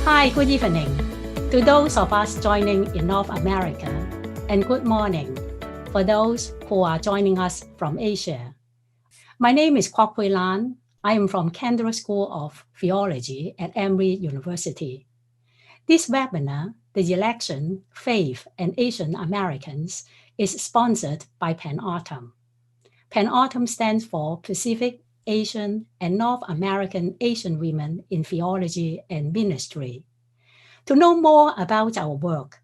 Hi, good evening to those of us joining in North America, and good morning for those who are joining us from Asia. My name is Kwok Hui Lan. I am from Kendall School of Theology at Emory University. This webinar, The Election, Faith, and Asian Americans, is sponsored by PAN-AUTUMN. PAN-AUTUMN stands for Pacific, Asian, and North American Asian Women in Theology and Ministry. To know more about our work,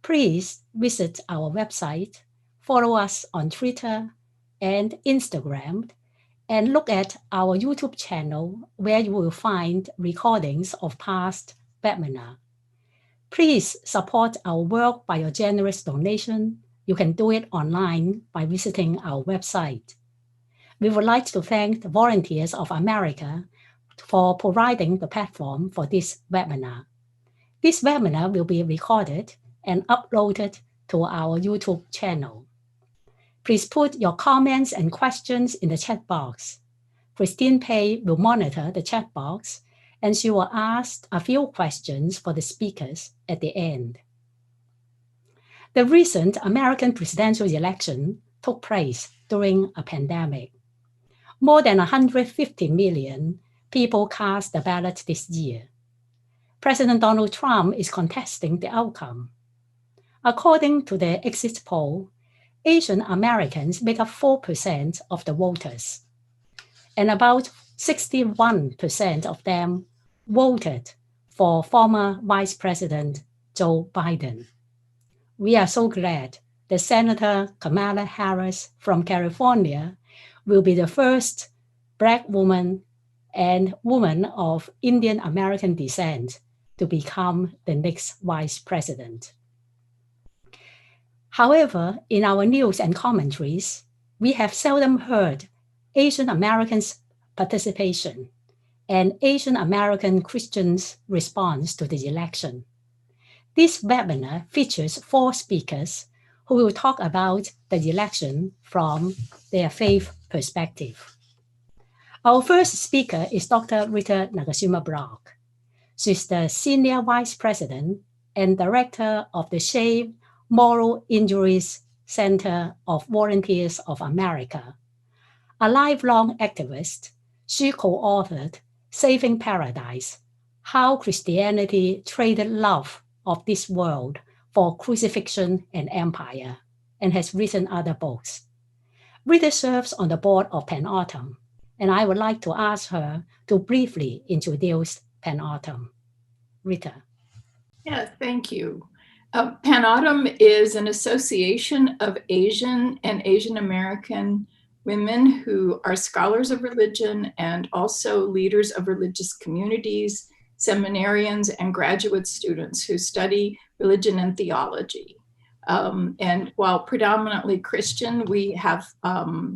please visit our website, follow us on Twitter and Instagram, and look at our YouTube channel where you will find recordings of past webinars. Please support our work by your generous donation. You can do it online by visiting our website. We would like to thank the Volunteers of America for providing the platform for this webinar. This webinar will be recorded and uploaded to our YouTube channel. Please put your comments and questions in the chat box. Christine Pei will monitor the chat box, and she will ask a few questions for the speakers at the end. The recent American presidential election took place during a pandemic. More than 150 million people cast the ballot this year. President Donald Trump is contesting the outcome. According to the exit poll, Asian Americans make up 4% of the voters, and about 61% of them voted for former Vice President Joe Biden. We are so glad that Senator Kamala Harris from California will be the first Black woman and woman of Indian American descent to become the next vice president. However, in our news and commentaries, we have seldom heard Asian Americans' participation and Asian American Christians' response to the election. This webinar features 4 speakers who will talk about the election from their faith perspective. Our first speaker is Dr. Rita Nakashima Brock. She's the Senior Vice President and Director of the Shame Moral Injuries Center of Volunteers of America. A lifelong activist, she co-authored Saving Paradise, How Christianity Traded Love of This World for Crucifixion and Empire, and has written other books. Rita serves on the board of PAN-AUTUMN, and I would like to ask her to briefly introduce PAN-AUTUMN. Rita. Yeah, thank you. PAN-AUTUMN is an association of Asian and Asian American women who are scholars of religion and also leaders of religious communities, seminarians, and graduate students who study religion and theology. And while predominantly Christian, we have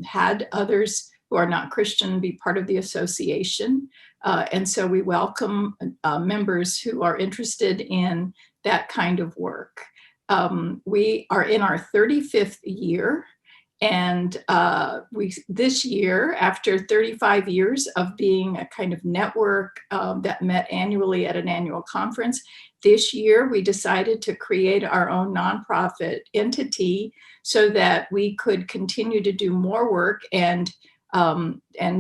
had others who are not Christian be part of the association. And so we welcome members who are interested in that kind of work. We are in our 35th year. And this year, after 35 years of being a kind of network that met annually at an annual conference, this year we decided to create our own nonprofit entity so that we could continue to do more work and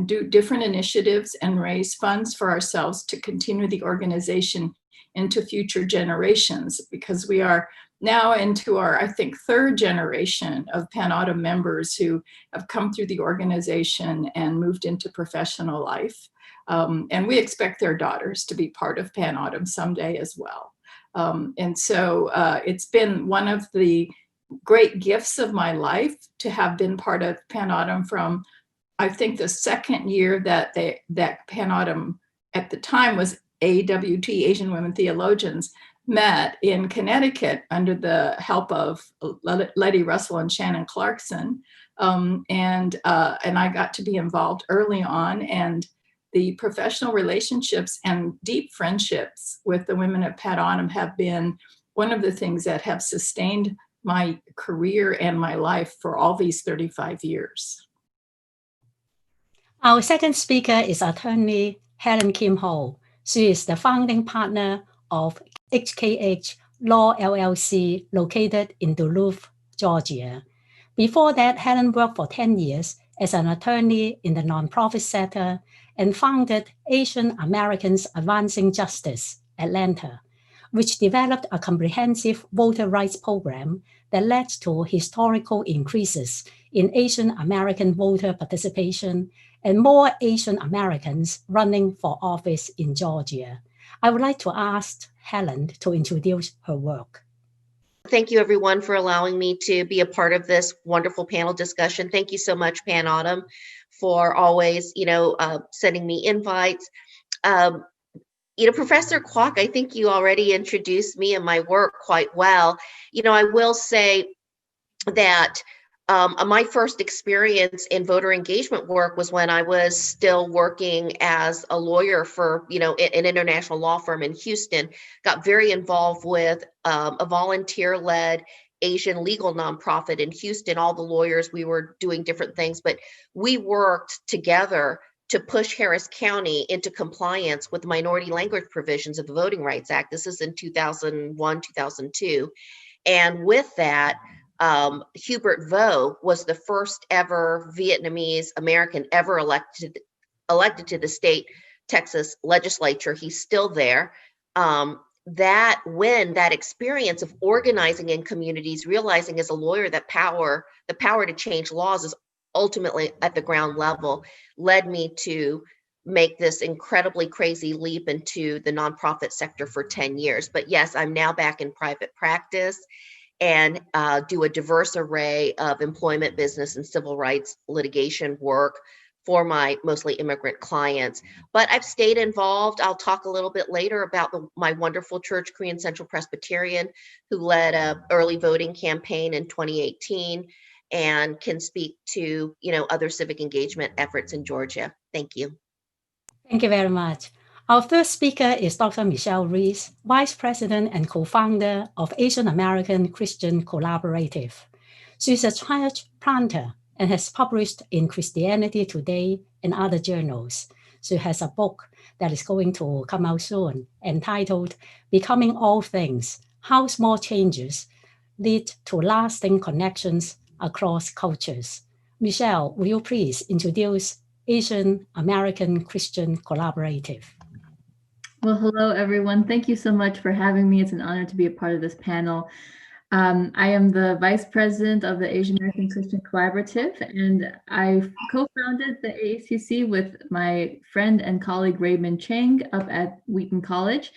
do different initiatives and raise funds for ourselves to continue the organization into future generations, because we are now into our, I think, 3rd generation of PAN-AUTUMN members who have come through the organization and moved into professional life. And we expect their daughters to be part of PAN-AUTUMN someday as well. And so it's been one of the great gifts of my life to have been part of PAN-AUTUMN from, I think, the 2nd year that PAN-AUTUMN at the time was AWT, Asian Women Theologians, met in Connecticut under the help of Letty Russell and Shannon Clarkson. And I got to be involved early on, and the professional relationships and deep friendships with the women at PAN-AUTUMN have been one of the things that have sustained my career and my life for all these 35 years. Our second speaker is attorney Helen Kim Ho. She is the founding partner of HKH Law LLC located in Duluth, Georgia. Before that, Helen worked for 10 years as an attorney in the nonprofit sector and founded Asian Americans Advancing Justice, Atlanta, which developed a comprehensive voter rights program that led to historical increases in Asian American voter participation and more Asian Americans running for office in Georgia. I would like to ask Helen to introduce her work. Thank you, everyone, for allowing me to be a part of this wonderful panel discussion. Thank you so much, Pan Autumn, for always, sending me invites. Professor Kwok, I think you already introduced me and my work quite well. I will say that my first experience in voter engagement work was when I was still working as a lawyer for, an international law firm in Houston. Got very involved with a volunteer-led Asian legal nonprofit in Houston. All the lawyers, we were doing different things, but we worked together to push Harris County into compliance with minority language provisions of the Voting Rights Act. This is in 2001, 2002. And with that, Hubert Vo was the first ever Vietnamese American ever elected to the state Texas legislature. He's still there. That experience of organizing in communities, realizing as a lawyer that the power to change laws is ultimately at the ground level, led me to make this incredibly crazy leap into the nonprofit sector for 10 years. But yes, I'm now back in private practice and do a diverse array of employment, business, and civil rights litigation work for my mostly immigrant clients. But I've stayed involved. I'll talk a little bit later about my wonderful church, Korean Central Presbyterian, who led an early voting campaign in 2018 and can speak to, other civic engagement efforts in Georgia. Thank you. Thank you very much. Our first speaker is Dr. Michelle Reyes, Vice President and co-founder of Asian American Christian Collaborative. She's a church planter and has published in Christianity Today and other journals. She has a book that is going to come out soon entitled Becoming All Things: How Small Changes Lead to Lasting Connections Across Cultures. Michelle, will you please introduce Asian American Christian Collaborative? Well, hello, everyone. Thank you so much for having me. It's an honor to be a part of this panel. I am the Vice President of the Asian American Christian Collaborative, and I co-founded the AACC with my friend and colleague Raymond Chang up at Wheaton College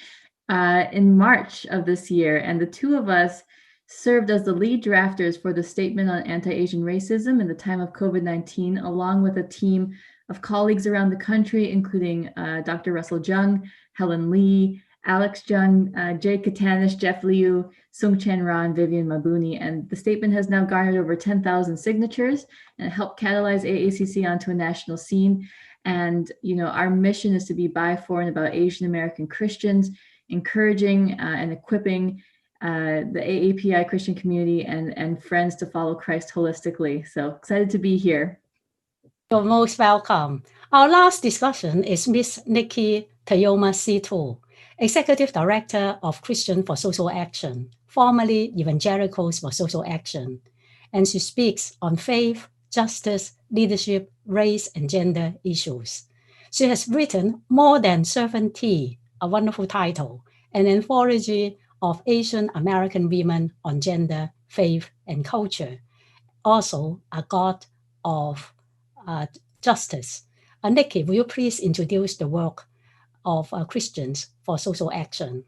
in March of this year. And the two of us served as the lead drafters for the Statement on Anti-Asian Racism in the time of COVID-19, along with a team of colleagues around the country, including Dr. Russell Jung, Helen Lee, Alex Jung, Jay Katanis, Jeff Liu, Sung Chen Ra, and Vivian Mabuni. And the statement has now garnered over 10,000 signatures and helped catalyze AACC onto a national scene. And, our mission is to be by, for, and about Asian American Christians, encouraging and equipping the AAPI Christian community and friends to follow Christ holistically. So excited to be here. You're most welcome. Our last discussion is Ms. Nikki Toyama-Szeto, Executive Director of Christian for Social Action, formerly Evangelicals for Social Action. And she speaks on faith, justice, leadership, race, and gender issues. She has written More Than Servant Tea, a wonderful title, an anthology of Asian American women on gender, faith, and culture. Also, a God of Justice. Nikki, will you please introduce the work of Christians for Social Action?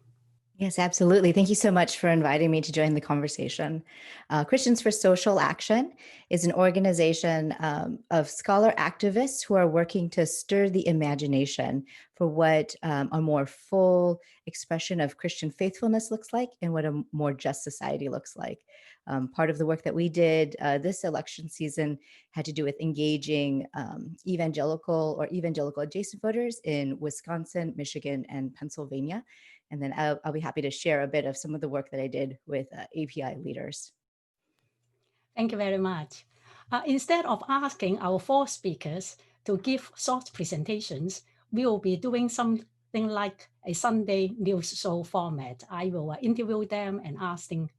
Yes, absolutely. Thank you so much for inviting me to join the conversation. Christians for Social Action is an organization of scholar activists who are working to stir the imagination for what a more full expression of Christian faithfulness looks like and what a more just society looks like. Part of the work that we did this election season had to do with engaging evangelical or evangelical adjacent voters in Wisconsin, Michigan, and Pennsylvania. And then I'll be happy to share a bit of some of the work that I did with API leaders. Thank you very much. Instead of asking our four speakers to give short presentations, we will be doing some think like a Sunday news show format. I will interview them and asking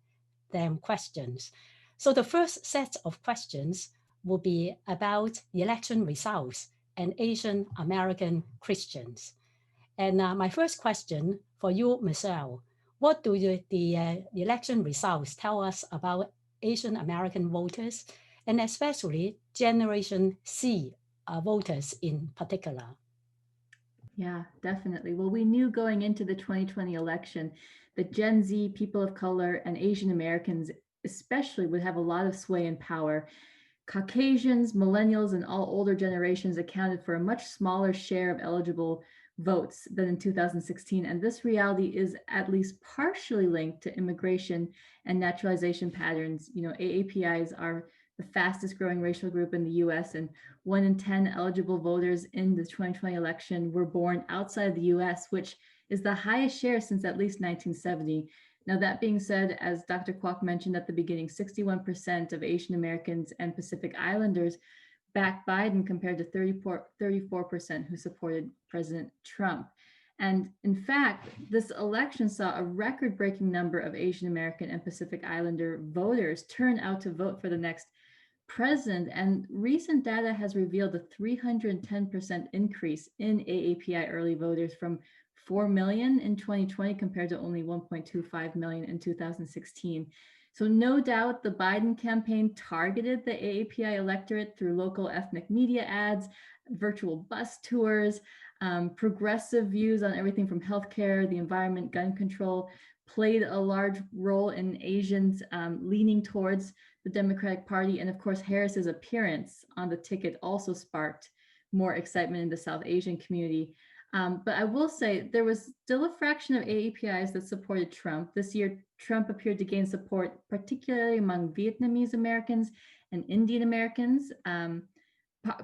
them questions. So the first set of questions will be about election results and Asian American Christians. And my first question for you, Michelle, what do the election results tell us about Asian American voters, and especially Generation C voters in particular? Yeah, definitely. Well, we knew going into the 2020 election that Gen Z, people of color, and Asian Americans especially would have a lot of sway and power. Caucasians, millennials, and all older generations accounted for a much smaller share of eligible votes than in 2016. And this reality is at least partially linked to immigration and naturalization patterns. You know, AAPIs are the fastest growing racial group in the US, and 1 in 10 eligible voters in the 2020 election were born outside of the US, which is the highest share since at least 1970. Now, that being said, as Dr. Kwok mentioned at the beginning, 61% of Asian Americans and Pacific Islanders backed Biden compared to 34% who supported President Trump. And in fact, this election saw a record-breaking number of Asian American and Pacific Islander voters turn out to vote for the next president. And recent data has revealed a 310% increase in AAPI early voters, from 4 million in 2020 compared to only 1.25 million in 2016. So no doubt the Biden campaign targeted the AAPI electorate through local ethnic media ads, virtual bus tours, progressive views on everything from healthcare, the environment, gun control, played a large role in Asians leaning towards the Democratic Party. And of course, Harris's appearance on the ticket also sparked more excitement in the South Asian community. But I will say there was still a fraction of AAPIs that supported Trump. This year, Trump appeared to gain support, particularly among Vietnamese Americans and Indian Americans.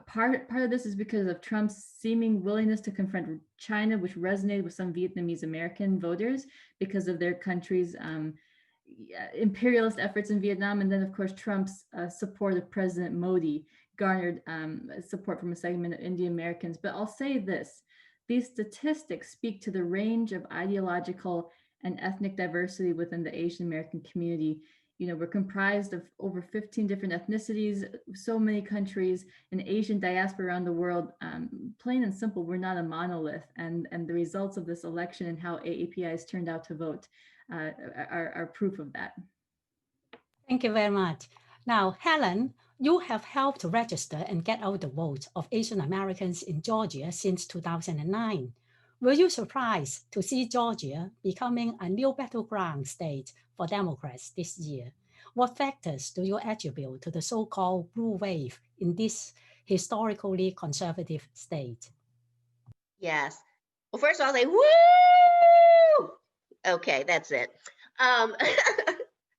Part of this is because of Trump's seeming willingness to confront China, which resonated with some Vietnamese American voters because of their country's imperialist efforts in Vietnam. And then, of course, Trump's support of President Modi garnered support from a segment of Indian Americans. But I'll say this. These statistics speak to the range of ideological and ethnic diversity within the Asian American community. You know, we're comprised of over 15 different ethnicities, so many countries, an Asian diaspora around the world. Plain and simple, we're not a monolith. And the results of this election and how AAPIs turned out to vote are proof of that. Thank you very much. Now, Helen, you have helped to register and get out the vote of Asian Americans in Georgia since 2009. Were you surprised to see Georgia becoming a new battleground state for Democrats this year? What factors do you attribute to the so-called blue wave in this historically conservative state? Yes. Well, first of all, I'll say, woo! Okay, that's it.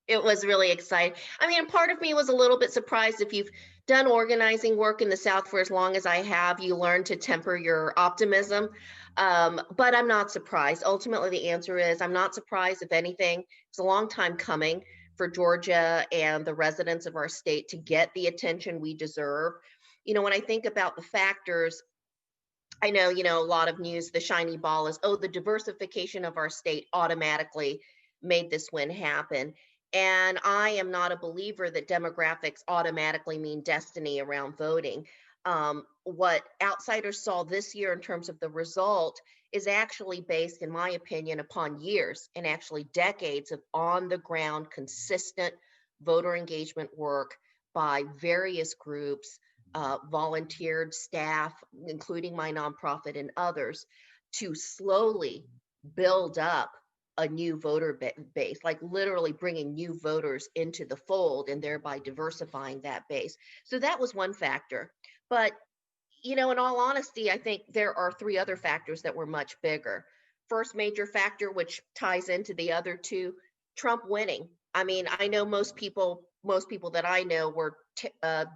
It was really exciting. I mean, part of me was a little bit surprised. If you've done organizing work in the South for as long as I have, you learn to temper your optimism. But I'm not surprised. Ultimately, the answer is I'm not surprised. If anything, it's a long time coming for Georgia and the residents of our state to get the attention we deserve. You know, when I think about the factors, I know, a lot of news, the shiny ball is, oh, the diversification of our state automatically made this win happen. And I am not a believer that demographics automatically mean destiny around voting. What outsiders saw this year in terms of the result is actually based, in my opinion, upon years and actually decades of on the ground, consistent voter engagement work by various groups, volunteered staff, including my nonprofit and others, to slowly build up a new voter base, like literally bringing new voters into the fold and thereby diversifying that base. So that was one factor. But, in all honesty, I think there are three other factors that were much bigger. First major factor, which ties into the other two, Trump winning. I mean, I know most people that I know were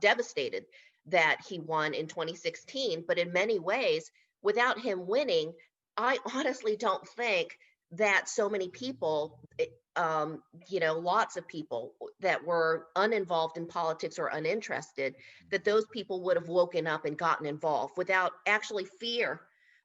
devastated that he won in 2016, but in many ways, without him winning, I honestly don't think that so many people, lots of people that were uninvolved in politics or uninterested, that those people would have woken up and gotten involved without actually fear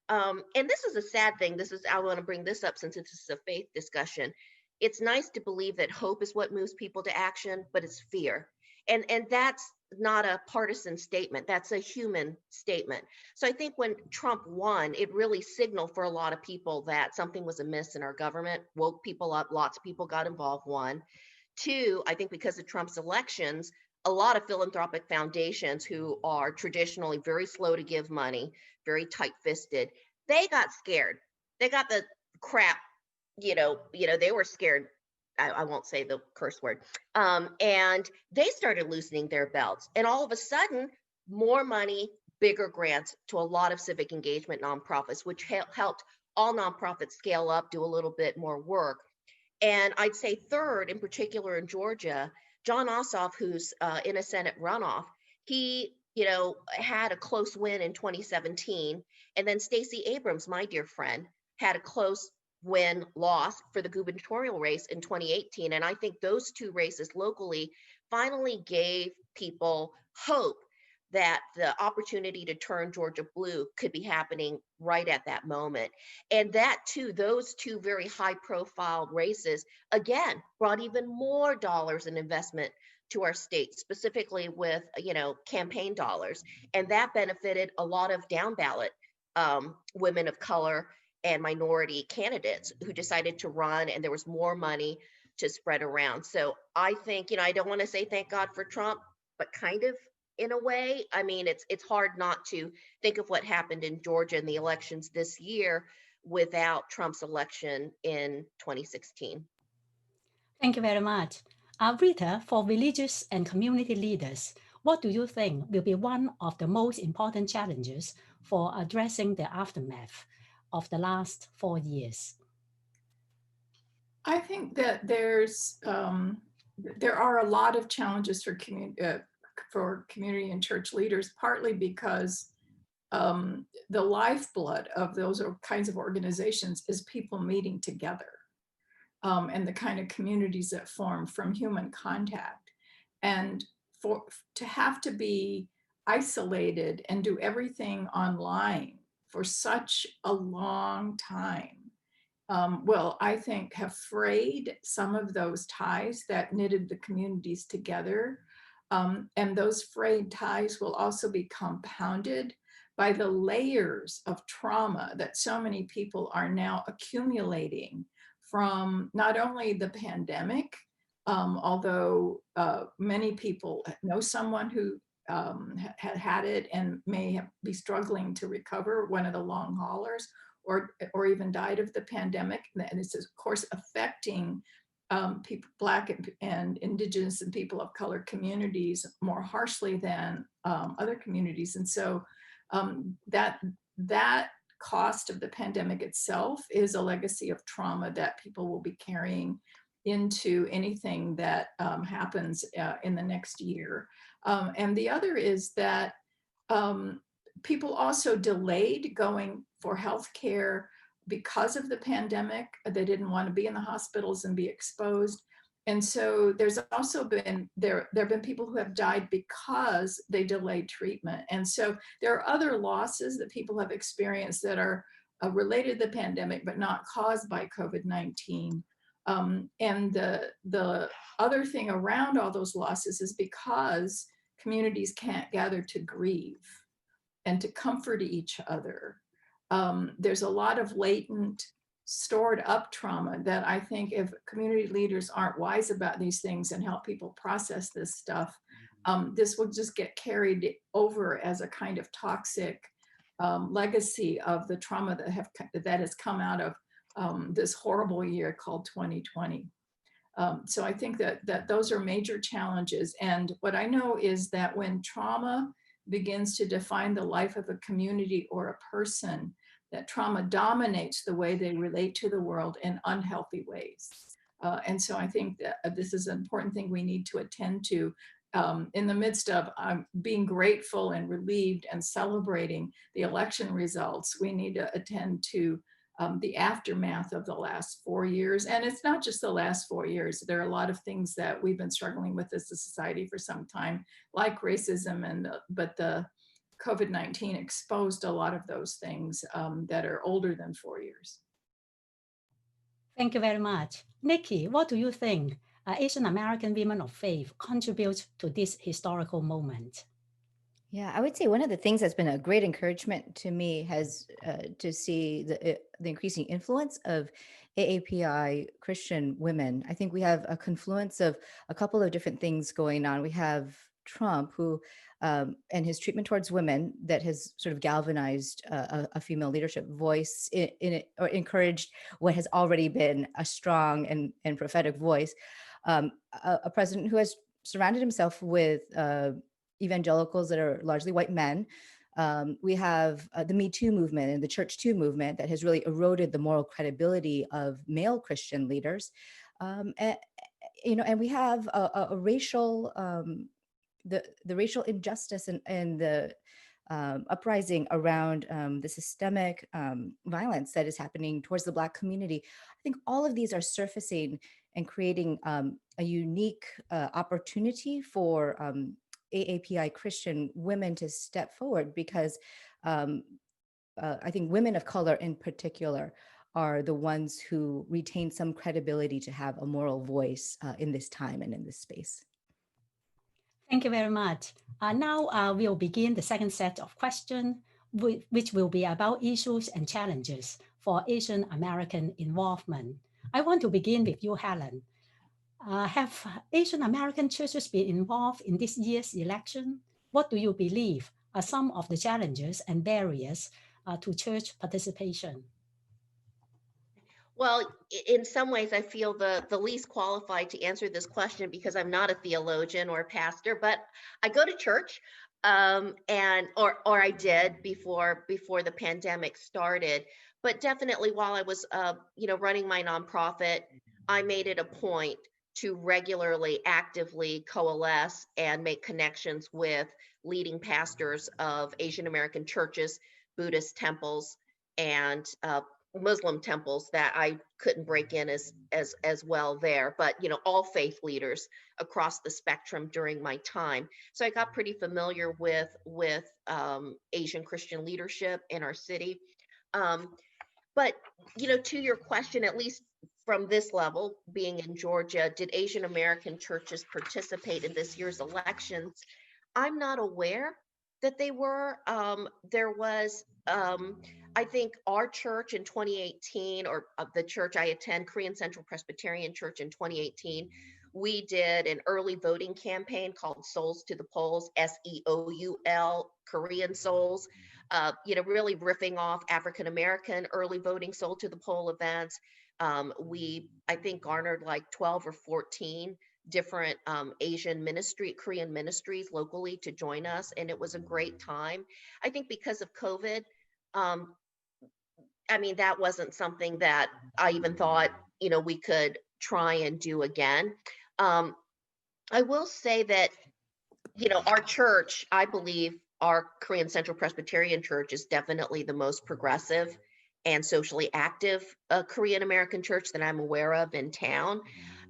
And this is a sad thing. I want to bring this up since this is a faith discussion. It's nice to believe that hope is what moves people to action, but it's fear. And that's not a partisan statement. That's a human statement. So I think when Trump won, it really signaled for a lot of people that something was amiss in our government, woke people up, lots of people got involved, one. Two, I think because of Trump's elections, a lot of philanthropic foundations who are traditionally very slow to give money, very tight-fisted, they got scared. They got the crap, they were scared. I won't say the curse word. And they started loosening their belts. And all of a sudden, more money, bigger grants to a lot of civic engagement nonprofits, which helped all nonprofits scale up, do a little bit more work. And I'd say third, in particular in Georgia, John Ossoff, who's in a Senate runoff, he, had a close win in 2017. And then Stacey Abrams, my dear friend, had a close win-loss for the gubernatorial race in 2018. And I think those two races locally finally gave people hope that the opportunity to turn Georgia blue could be happening right at that moment. And that too, those two very high-profile races, again, brought even more dollars in investment to our state, specifically with, campaign dollars. And that benefited a lot of down ballot women of color and minority candidates who decided to run, and there was more money to spread around. So I think, I don't want to say thank God for Trump, but kind of in a way. I mean, it's hard not to think of what happened in Georgia in the elections this year without Trump's election in 2016. Thank you very much. Rita, for religious and community leaders, what do you think will be one of the most important challenges for addressing the aftermath of the last 4 years? I think that there are a lot of challenges for community and church leaders, partly because the lifeblood of those kinds of organizations is people meeting together. And the kind of communities that form from human contact. And to have to be isolated and do everything online for such a long time, I think have frayed some of those ties that knitted the communities together. And those frayed ties will also be compounded by the layers of trauma that so many people are now accumulating from not only the pandemic, although many people know someone who had it and may be struggling to recover, one of the long haulers, or even died of the pandemic. And it's of course affecting people, Black and Indigenous and people of color communities more harshly than other communities. And so that cost of the pandemic itself is a legacy of trauma that people will be carrying into anything that happens in the next year. And the other is that people also delayed going for healthcare because of the pandemic. They didn't want to be in the hospitals and be exposed. And so there's also been, there have been people who have died because they delayed treatment. And so there are other losses that people have experienced that are related to the pandemic, but not caused by COVID-19. And the other thing around all those losses is because communities can't gather to grieve and to comfort each other. There's a lot of latent stored up trauma that I think if community leaders aren't wise about these things and help people process this stuff, this will just get carried over as a kind of toxic legacy of the trauma that has come out of this horrible year called 2020. So I think that those are major challenges. And what I know is that when trauma begins to define the life of a community or a person, that trauma dominates the way they relate to the world in unhealthy ways. And so I think that this is an important thing we need to attend to in the midst of being grateful and relieved and celebrating the election results. We need to attend to the aftermath of the last 4 years. And it's not just the last 4 years. There are a lot of things that we've been struggling with as a society for some time, like racism, but the COVID-19 exposed a lot of those things that are older than 4 years. Thank you very much. Nikki, what do you think Asian American women of faith contribute to this historical moment? Yeah, I would say one of the things that's been a great encouragement to me has to see the increasing influence of AAPI Christian women. I think we have a confluence of a couple of different things going on. We have Trump, who and his treatment towards women that has sort of galvanized a female leadership voice in it, or encouraged what has already been a strong and prophetic voice. A president who has surrounded himself with evangelicals that are largely white men. We have the Me Too movement and the Church Too movement that has really eroded the moral credibility of male Christian leaders. And we have a racial, the racial injustice and the uprising around the systemic violence that is happening towards the Black community. I think all of these are surfacing and creating a unique opportunity for AAPI Christian women to step forward, because I think women of color in particular are the ones who retain some credibility to have a moral voice in this time and in this space. Thank you very much. Now we'll begin the second set of questions, which will be about issues and challenges for Asian American involvement. I want to begin with you, Helen. Have Asian American churches been involved in this year's election? What do you believe are some of the challenges and barriers to church participation? Well, in some ways, I feel the least qualified to answer this question because I'm not a theologian or a pastor, but I go to church, or I did before the pandemic started. But definitely, while I was running my nonprofit, I made it a point to regularly, actively coalesce and make connections with leading pastors of Asian American churches, Buddhist temples, and Muslim temples that I couldn't break in as well there, but all faith leaders across the spectrum during my time. So I got pretty familiar with Asian Christian leadership in our city. But to your question, at least from this level, being in Georgia, did Asian American churches participate in this year's elections? I'm not aware that they were. There was, I think, our church in 2018, or the church I attend, Korean Central Presbyterian Church in 2018, we did an early voting campaign called Souls to the Polls, SEOUL, Korean Souls, really riffing off African American early voting Soul to the Poll events. We, I think, garnered like 12 or 14 different Asian Korean ministries locally to join us. And it was a great time. I think because of COVID, that wasn't something that I even thought, we could try and do again. I will say that, our church, I believe our Korean Central Presbyterian Church is definitely the most progressive and socially active Korean American church that I'm aware of in town.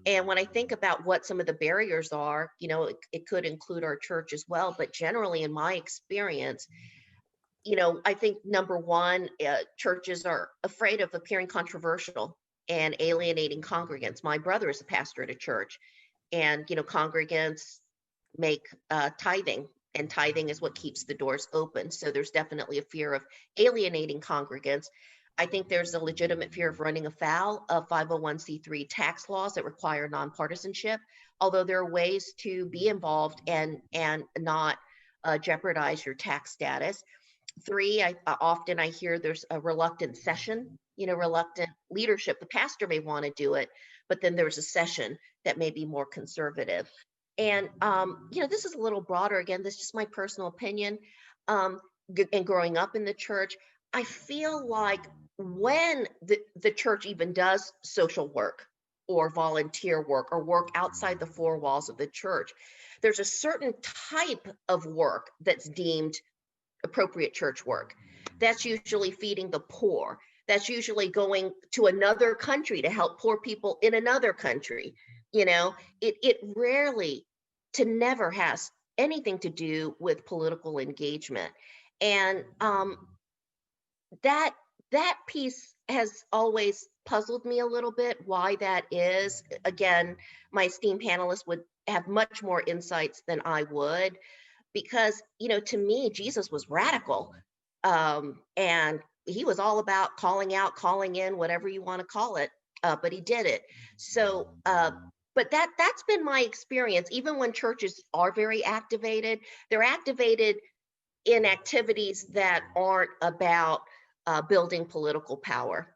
And when I think about what some of the barriers are, it could include our church as well. But generally, in my experience, I think number one, churches are afraid of appearing controversial and alienating congregants. My brother is a pastor at a church, and congregants make tithing, and tithing is what keeps the doors open. So there's definitely a fear of alienating congregants. I think there's a legitimate fear of running afoul of 501c3 tax laws that require nonpartisanship, although there are ways to be involved and not jeopardize your tax status. 3, often I hear there's a reluctant session, reluctant leadership. The pastor may want to do it, but then there's a session that may be more conservative. And, this is a little broader. Again, this is just my personal opinion. And growing up in the church, I feel like when the church even does social work or volunteer work or work outside the four walls of the church, there's a certain type of work that's deemed appropriate church work. That's usually feeding the poor. That's usually going to another country to help poor people in another country. It rarely to never has anything to do with political engagement. And that piece has always puzzled me a little bit, why that is. Again, my esteemed panelists would have much more insights than I would, because, to me, Jesus was radical. And he was all about calling out, calling in, whatever you want to call it, but he did it. So, but that's been my experience. Even when churches are very activated, they're activated in activities that aren't about building political power.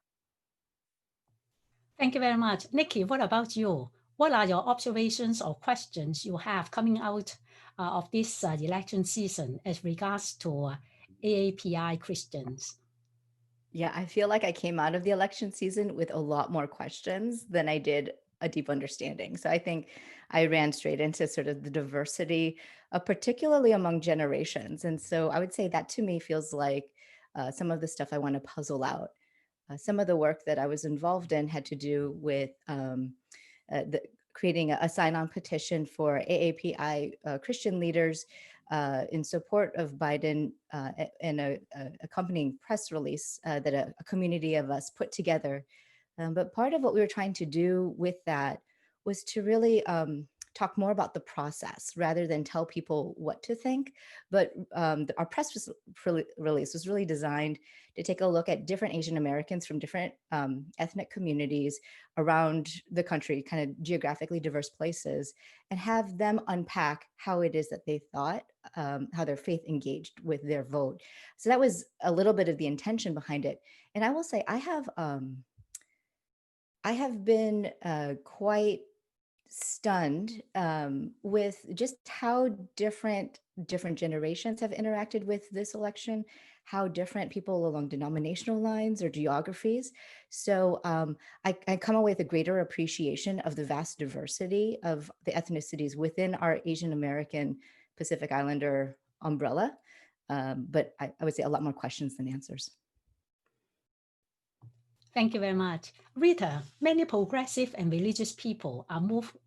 Thank you very much. Nikki, what about you? What are your observations or questions you have coming out of this election season as regards to AAPI Christians? Yeah, I feel like I came out of the election season with a lot more questions than I did a deep understanding. So I think I ran straight into sort of the diversity, particularly among generations. And so I would say that to me feels like some of the stuff I want to puzzle out. Some of the work that I was involved in had to do with creating a sign-on petition for AAPI Christian leaders in support of Biden and a accompanying press release that a community of us put together. But part of what we were trying to do with that was to really talk more about the process rather than tell people what to think. But our press release was really designed to take a look at different Asian Americans from different ethnic communities around the country, kind of geographically diverse places, and have them unpack how it is that they thought, how their faith engaged with their vote. So that was a little bit of the intention behind it. And I will say, I have been quite stunned with just how different generations have interacted with this election, how different people along denominational lines or geographies. So I come away with a greater appreciation of the vast diversity of the ethnicities within our Asian American Pacific Islander umbrella. But I would say a lot more questions than answers. Thank you very much. Rita, many progressive and religious people are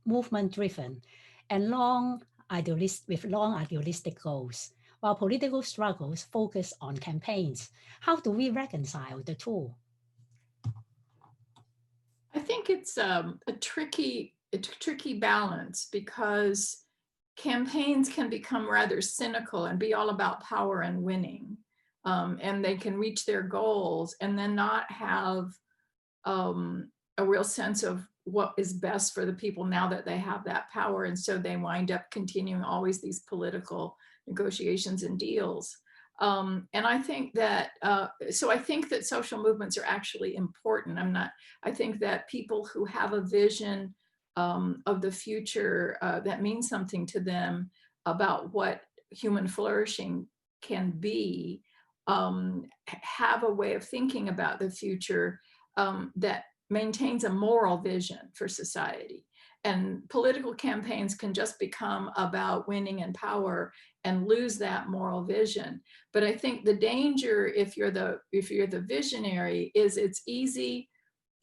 movement-driven and with long idealistic goals, while political struggles focus on campaigns. How do we reconcile the two? I think it's a tricky balance, because campaigns can become rather cynical and be all about power and winning. And they can reach their goals and then not have a real sense of what is best for the people now that they have that power. And so they wind up continuing always these political negotiations and deals. And I think that, so I think that social movements are actually important. I think that people who have a vision of the future that means something to them about what human flourishing can be, have a way of thinking about the future that maintains a moral vision for society. And political campaigns can just become about winning and power and lose that moral vision. But I think the danger, if you're the visionary, is it's easy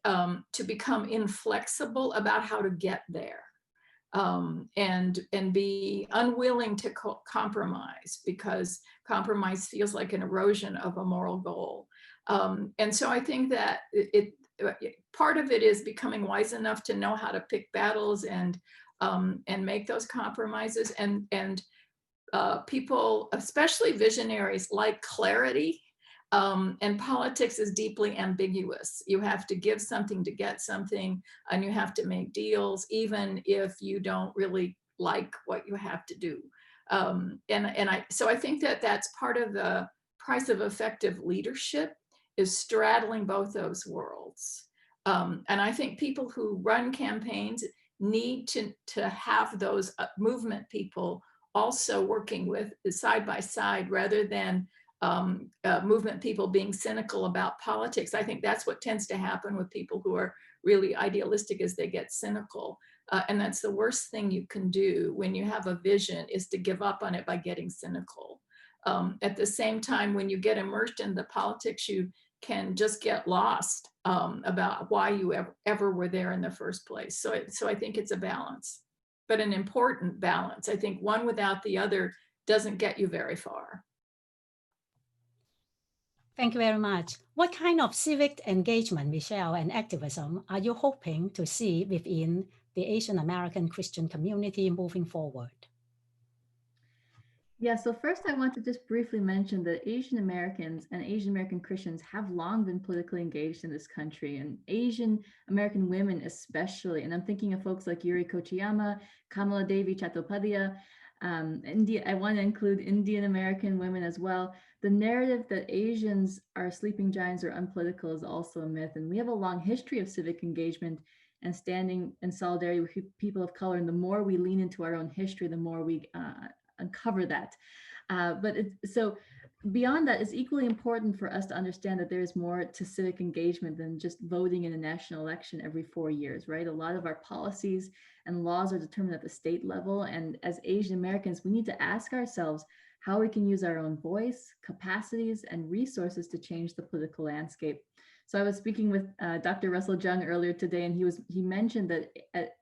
to become inflexible about how to get there. And be unwilling to compromise, because compromise feels like an erosion of a moral goal. And so I think that part of it is becoming wise enough to know how to pick battles and make those compromises. And people, especially visionaries, like clarity. And politics is deeply ambiguous. You have to give something to get something, and you have to make deals, even if you don't really like what you have to do. So I think that that's part of the price of effective leadership, is straddling both those worlds. And I think people who run campaigns need to have those movement people also working with side by side, rather than movement people being cynical about politics. I think that's what tends to happen with people who are really idealistic, is they get cynical. And that's the worst thing you can do when you have a vision, is to give up on it by getting cynical. At the same time, when you get immersed in the politics, you can just get lost about why you ever were there in the first place. So I think it's a balance. but an important balance. I think one without the other doesn't get you very far. Thank you very much. What kind of civic engagement, Michelle, and activism are you hoping to see within the Asian American Christian community moving forward? Yeah, so first I want to just briefly mention that Asian Americans and Asian American Christians have long been politically engaged in this country, and Asian American women especially. And I'm thinking of folks like Yuri Kochiyama, Kamala Devi Chattopadhyay. I want to include Indian American women as well. The narrative that Asians are sleeping giants or unpolitical is also a myth. And we have a long history of civic engagement and standing in solidarity with people of color. And the more we lean into our own history, the more we uncover that. So beyond that, it's equally important for us to understand that there's more to civic engagement than just voting in a national election every 4 years, right? A lot of our policies and laws are determined at the state level. And as Asian Americans, we need to ask ourselves how we can use our own voice, capacities, and resources to change the political landscape. So I was speaking with Dr. Russell Jung earlier today, and he mentioned that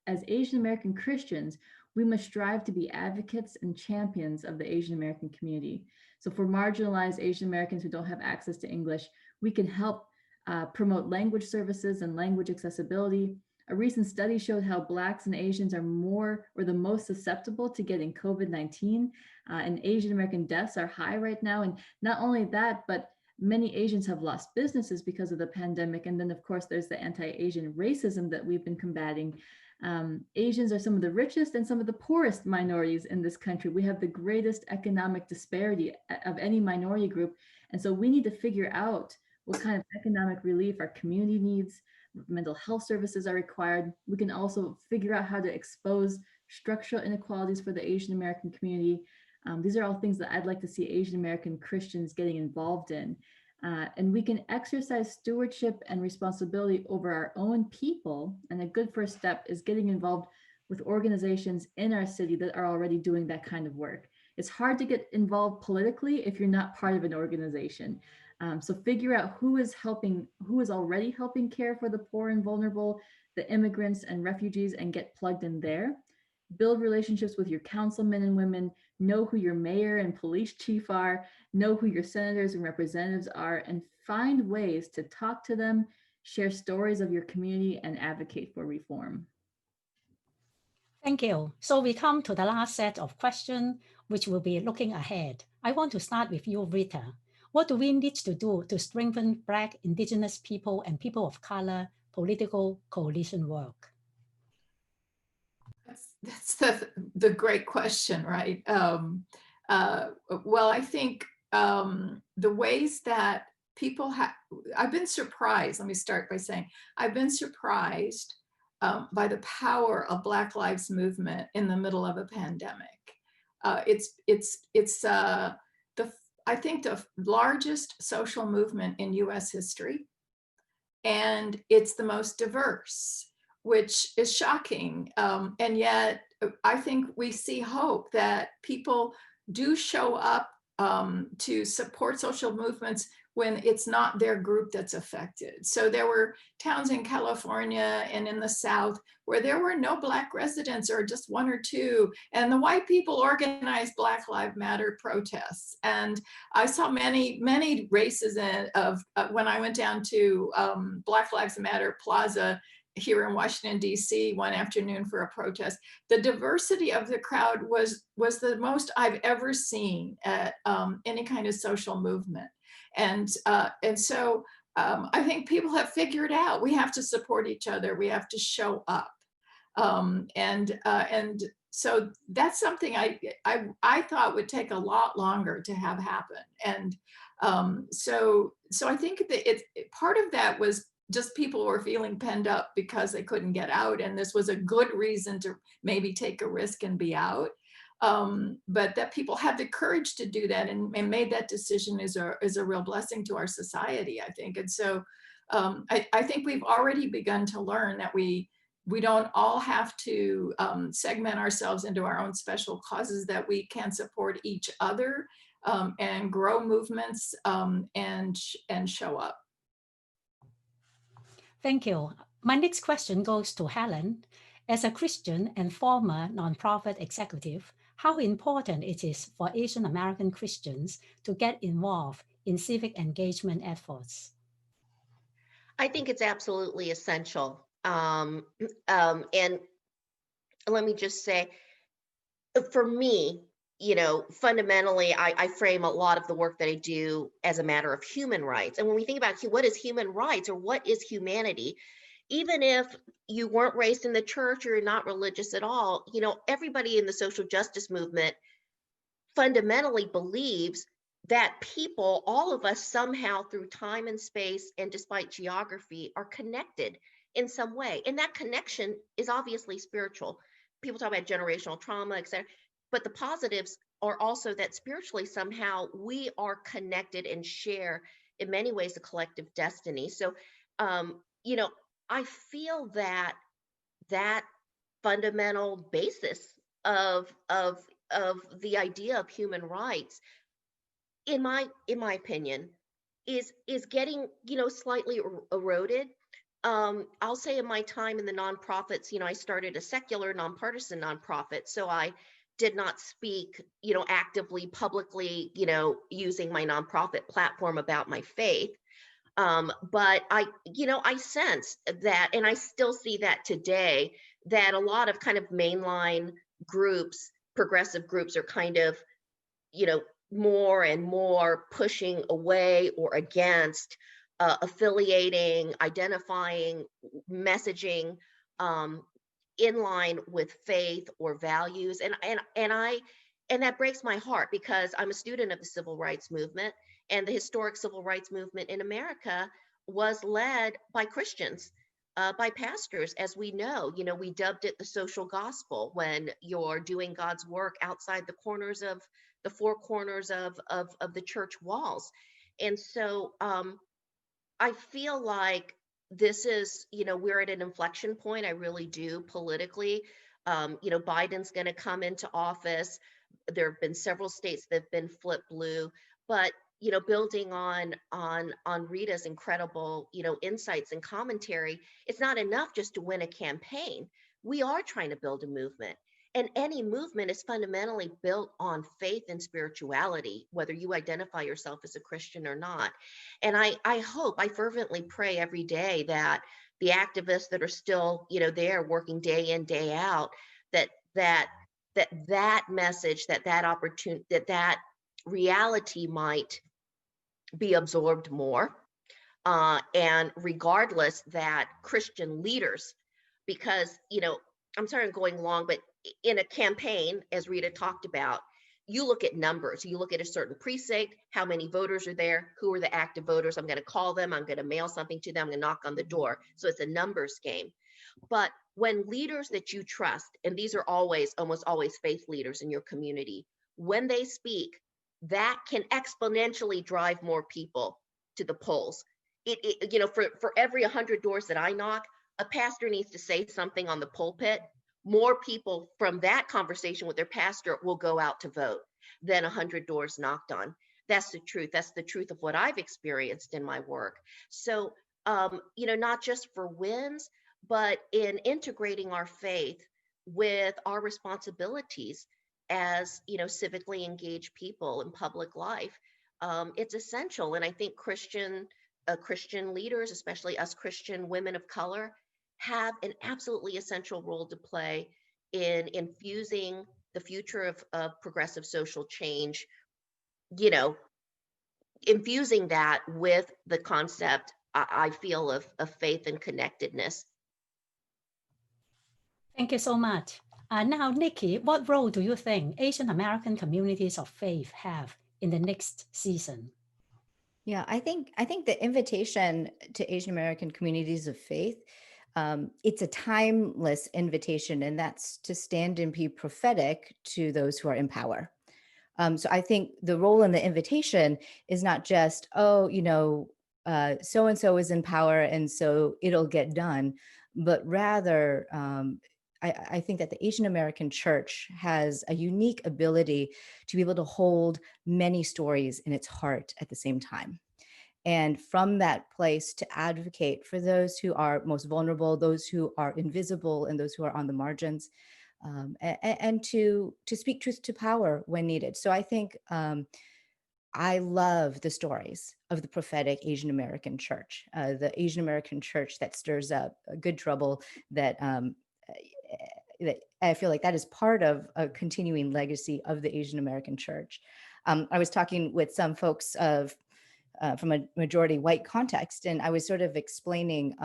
as Asian American Christians, we must strive to be advocates and champions of the Asian American community. So for marginalized Asian Americans who don't have access to English, we can help promote language services and language accessibility. A recent study showed how Blacks and Asians are more or the most susceptible to getting COVID-19, and Asian American deaths are high right now. And not only that, but many Asians have lost businesses because of the pandemic. And then of course, there's the anti-Asian racism that we've been combating. Asians are some of the richest and some of the poorest minorities in this country. We have the greatest economic disparity of any minority group. And so we need to figure out what kind of economic relief our community needs. Mental health services are required. We can also figure out how to expose structural inequalities for the Asian American community. These are all things that I'd like to see Asian American Christians getting involved in. And we can exercise stewardship and responsibility over our own people. And a good first step is getting involved with organizations in our city that are already doing that kind of work. It's hard to get involved politically if you're not part of an organization. So figure out who is already helping care for the poor and vulnerable, the immigrants and refugees, and get plugged in there. Build relationships with your councilmen and women, know who your mayor and police chief are, know who your senators and representatives are, and find ways to talk to them, share stories of your community, and advocate for reform. Thank you. So we come to the last set of questions, which will be looking ahead. I want to start with you, Rita. What do we need to do to strengthen Black, Indigenous people, and people of color political coalition work? That's the great question, right? Well, I think the ways that people have, I've been surprised. Let me start by saying, I've been surprised by the power of Black Lives Movement in the middle of a pandemic. I think the largest social movement in US history, and it's the most diverse, which is shocking. And yet I think we see hope that people do show up to support social movements when it's not their group that's affected. So there were towns in California and in the South where there were no Black residents or just one or two, and the white people organized Black Lives Matter protests. And I saw many races when I went down to Black Lives Matter Plaza here in Washington, DC one afternoon for a protest. The diversity of the crowd was the most I've ever seen at any kind of social movement. And so I think people have figured out we have to support each other. We have to show up. And so that's something I thought would take a lot longer to have happen. And so I think that part of that was just people were feeling penned up because they couldn't get out. And this was a good reason to maybe take a risk and be out. But that people had the courage to do that and made that decision is a real blessing to our society, I think. And so I think we've already begun to learn that we don't all have to segment ourselves into our own special causes, that we can support each other and grow movements and show up. Thank you. My next question goes to Helen. As a Christian and former nonprofit executive, how important it is for Asian American Christians to get involved in civic engagement efforts? I think it's absolutely essential. And let me just say, for me, fundamentally, I frame a lot of the work that I do as a matter of human rights. And when we think about what is human rights or what is humanity, even if you weren't raised in the church or you're not religious at all, everybody in the social justice movement fundamentally believes that people, all of us somehow through time and space and despite geography, are connected in some way. And that connection is obviously spiritual. People talk about generational trauma, etc. But the positives are also that spiritually somehow we are connected and share in many ways a collective destiny. So, I feel that fundamental basis of the idea of human rights, in my opinion, is getting slightly eroded. I'll say in my time in the nonprofits, I started a secular nonpartisan nonprofit, so I did not speak actively publicly using my nonprofit platform about my faith. But I sense that, and I still see that today, that a lot of kind of mainline groups, progressive groups, are kind of, more and more pushing away or against affiliating, identifying, messaging in line with faith or values. And that breaks my heart, because I'm a student of the civil rights movement, and the historic civil rights movement in America was led by Christians, by pastors. As we know, we dubbed it the social gospel, when you're doing God's work outside the corners of the four corners of the church walls. And so I feel like this is, we're at an inflection point. I really do, politically. Biden's going to come into office. There have been several states that have been flipped blue, but building on Rita's incredible insights and commentary, it's not enough just to win a campaign. We are trying to build a movement, and any movement is fundamentally built on faith and spirituality, whether you identify yourself as a Christian or not. And I hope, I fervently pray every day that the activists that are still there working day in, day out, that message, that opportunity, that reality might be absorbed more, and regardless, that Christian leaders, because I'm sorry I'm going long, but in a campaign, as Rita talked about, you look at numbers. You look at a certain precinct, how many voters are there, who are the active voters. I'm going to call them, I'm going to mail something to them, I'm going to knock on the door. So it's a numbers game. But when leaders that you trust, and these are almost always faith leaders in your community, when they speak, that can exponentially drive more people to the polls. For every 100 doors that I knock, a pastor needs to say something on the pulpit. More people from that conversation with their pastor will go out to vote than 100 doors knocked on. That's the truth. That's the truth of what I've experienced in my work. So, not just for wins, but in integrating our faith with our responsibilities as, civically engaged people in public life, it's essential. And I think Christian leaders, especially us Christian women of color, have an absolutely essential role to play in infusing the future of progressive social change, infusing that with the concept, I feel, of faith and connectedness. Thank you so much. Now, Nikki, what role do you think Asian American communities of faith have in the next season? Yeah, I think the invitation to Asian American communities of faith, it's a timeless invitation, and that's to stand and be prophetic to those who are in power. So I think the role in the invitation is not just, so-and-so is in power and so it'll get done, but rather, I think that the Asian American church has a unique ability to be able to hold many stories in its heart at the same time. And from that place to advocate for those who are most vulnerable, those who are invisible, and those who are on the margins, and to speak truth to power when needed. So I think I love the stories of the prophetic Asian American church, the Asian American church that stirs up good trouble, that that I feel like that is part of a continuing legacy of the Asian American church. I was talking with some folks from a majority white context, and I was sort of explaining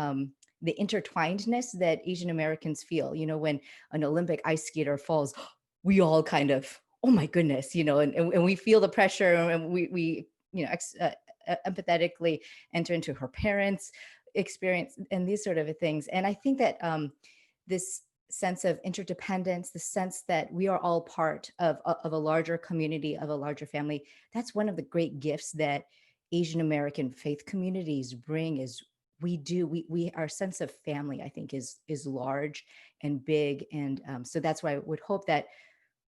the intertwinedness that Asian Americans feel. You know, when an Olympic ice skater falls, we all kind of, oh my goodness, you know, and we feel the pressure, and we empathetically enter into her parents' experience and these sort of things. And I think that this sense of interdependence, the sense that we are all part of a larger community, of a larger family, that's one of the great gifts that Asian American faith communities bring. Is we our sense of family, I think, is large and big. And so that's why I would hope that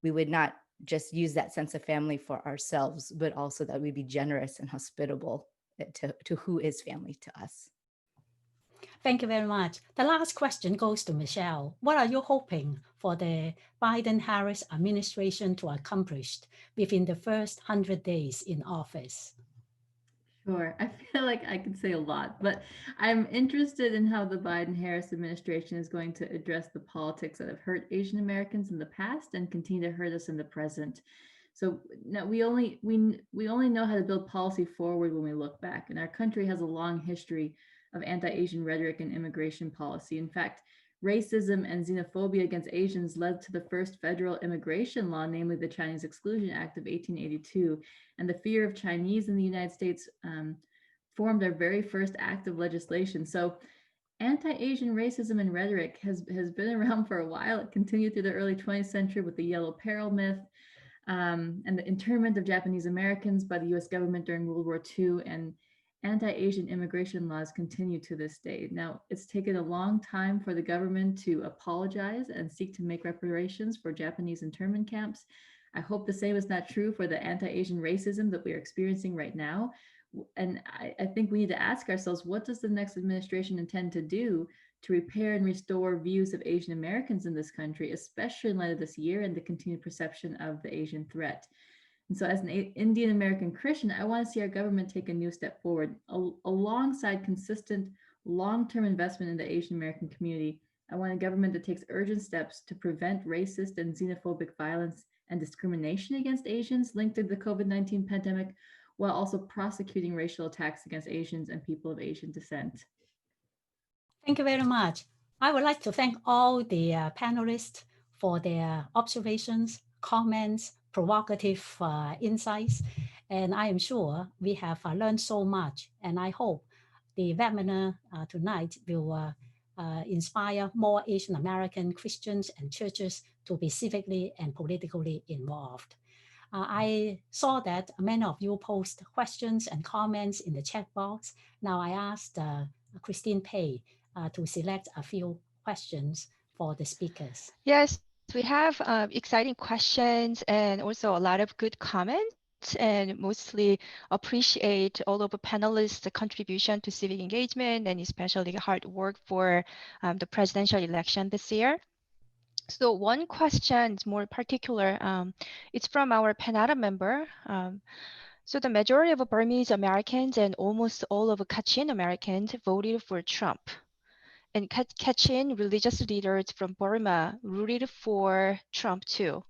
we would not just use that sense of family for ourselves, but also that we'd be generous and hospitable to who is family to us. Thank you very much. The last question goes to Michelle. What are you hoping for the Biden-Harris administration to accomplish within the first 100 days in office? Sure. I feel like I could say a lot, but I'm interested in how the Biden-Harris administration is going to address the politics that have hurt Asian Americans in the past and continue to hurt us in the present. So now we only know how to build policy forward when we look back, and our country has a long history of anti-Asian rhetoric and immigration policy. In fact, racism and xenophobia against Asians led to the first federal immigration law, namely the Chinese Exclusion Act of 1882. And the fear of Chinese in the United States formed our very first act of legislation. So anti-Asian racism and rhetoric has been around for a while. It continued through the early 20th century with the Yellow Peril myth and the internment of Japanese Americans by the US government during World War II. And anti-Asian immigration laws continue to this day. Now, it's taken a long time for the government to apologize and seek to make reparations for Japanese internment camps. I hope the same is not true for the anti-Asian racism that we are experiencing right now. And I think we need to ask ourselves, what does the next administration intend to do to repair and restore views of Asian Americans in this country, especially in light of this year and the continued perception of the Asian threat? And so as an Indian American Christian, I want to see our government take a new step forward alongside consistent long-term investment in the Asian American community. I want a government that takes urgent steps to prevent racist and xenophobic violence and discrimination against Asians linked to the COVID-19 pandemic, while also prosecuting racial attacks against Asians and people of Asian descent. Thank you very much. I would like to thank all the panelists for their observations, comments, provocative insights, and I am sure we have learned so much, and I hope the webinar tonight will inspire more Asian American Christians and churches to be civically and politically involved. I saw that many of you post questions and comments in the chat box. Now I asked Christine Pei to select a few questions for the speakers. Yes, we have exciting questions and also a lot of good comments, and mostly appreciate all of the panelists' contribution to civic engagement and especially hard work for the presidential election this year. So one question is more particular. It's from our Panada member. So the majority of Burmese Americans and almost all of Kachin Americans voted for Trump. And Kachin religious leaders from Burma rooted for Trump too.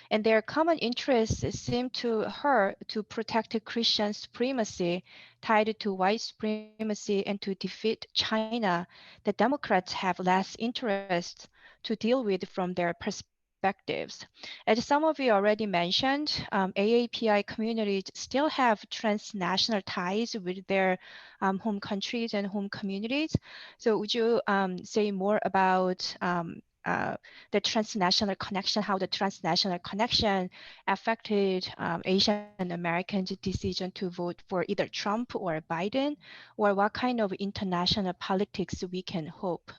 And their common interests seem to her to protect Christian supremacy tied to white supremacy and to defeat China. The Democrats have less interest to deal with from their perspectives. As some of you already mentioned, AAPI communities still have transnational ties with their home countries and home communities. So would you say more about the transnational connection, how the transnational connection affected Asian Americans' decision to vote for either Trump or Biden, or what kind of international politics we can hope?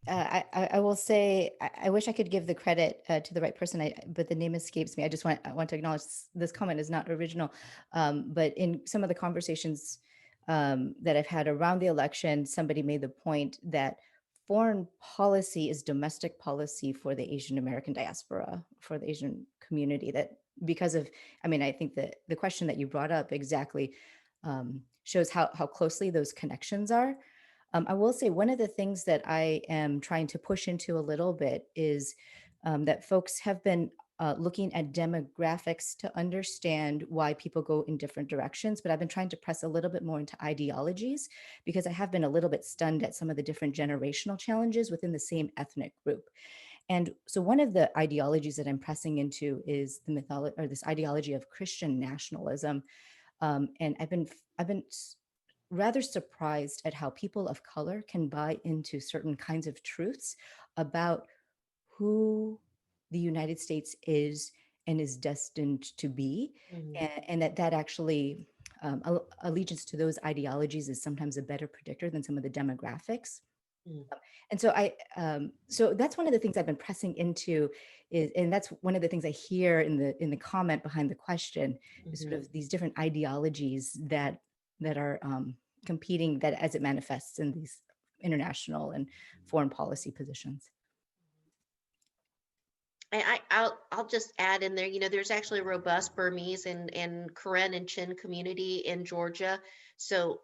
I will say, I wish I could give the credit to the right person, but the name escapes me. I want to acknowledge this comment is not original, but in some of the conversations that I've had around the election, somebody made the point that foreign policy is domestic policy for the Asian American diaspora, for the Asian community. That because of, I mean, I think that the question that you brought up exactly shows how closely those connections are. I will say one of the things that I am trying to push into a little bit is that folks have been looking at demographics to understand why people go in different directions, but I've been trying to press a little bit more into ideologies because I have been a little bit stunned at some of the different generational challenges within the same ethnic group. And so one of the ideologies that I'm pressing into is the mythology, or this ideology of Christian nationalism. And I've been rather surprised at how people of color can buy into certain kinds of truths about who the United States is and is destined to be, and that actually allegiance to those ideologies is sometimes a better predictor than some of the demographics. And so so that's one of the things I've been pressing into and that's one of the things I hear in the comment behind the question, is sort of these different ideologies that are competing, that as it manifests in these international and foreign policy positions. I'll just add in there, there's actually a robust Burmese and Karen and Chin community in Georgia. So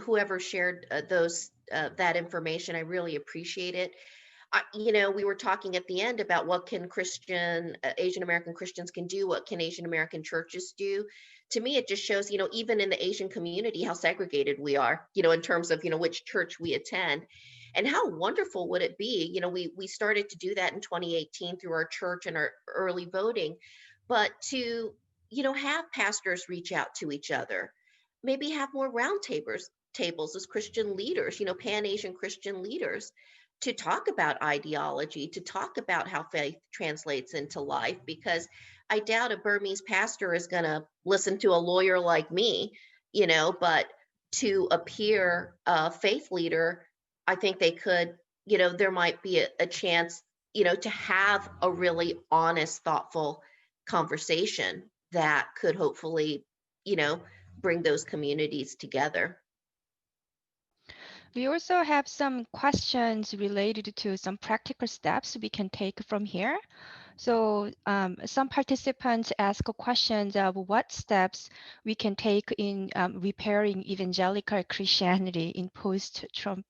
whoever shared that information, I really appreciate it. We were talking at the end about what can Asian American Christians can do, what can Asian American churches do. To me, it just shows, even in the Asian community, how segregated we are, in terms of, which church we attend. And how wonderful would it be? We started to do that in 2018 through our church and our early voting, but to, have pastors reach out to each other, maybe have more round tables as Christian leaders, Pan-Asian Christian leaders, to talk about ideology, to talk about how faith translates into life, because I doubt a Burmese pastor is going to listen to a lawyer like me, but to a peer faith leader, I think they could, there might be a chance, to have a really honest, thoughtful conversation that could hopefully, bring those communities together. We also have some questions related to some practical steps we can take from here. So some participants ask questions of what steps we can take in repairing evangelical Christianity in post-Trumpian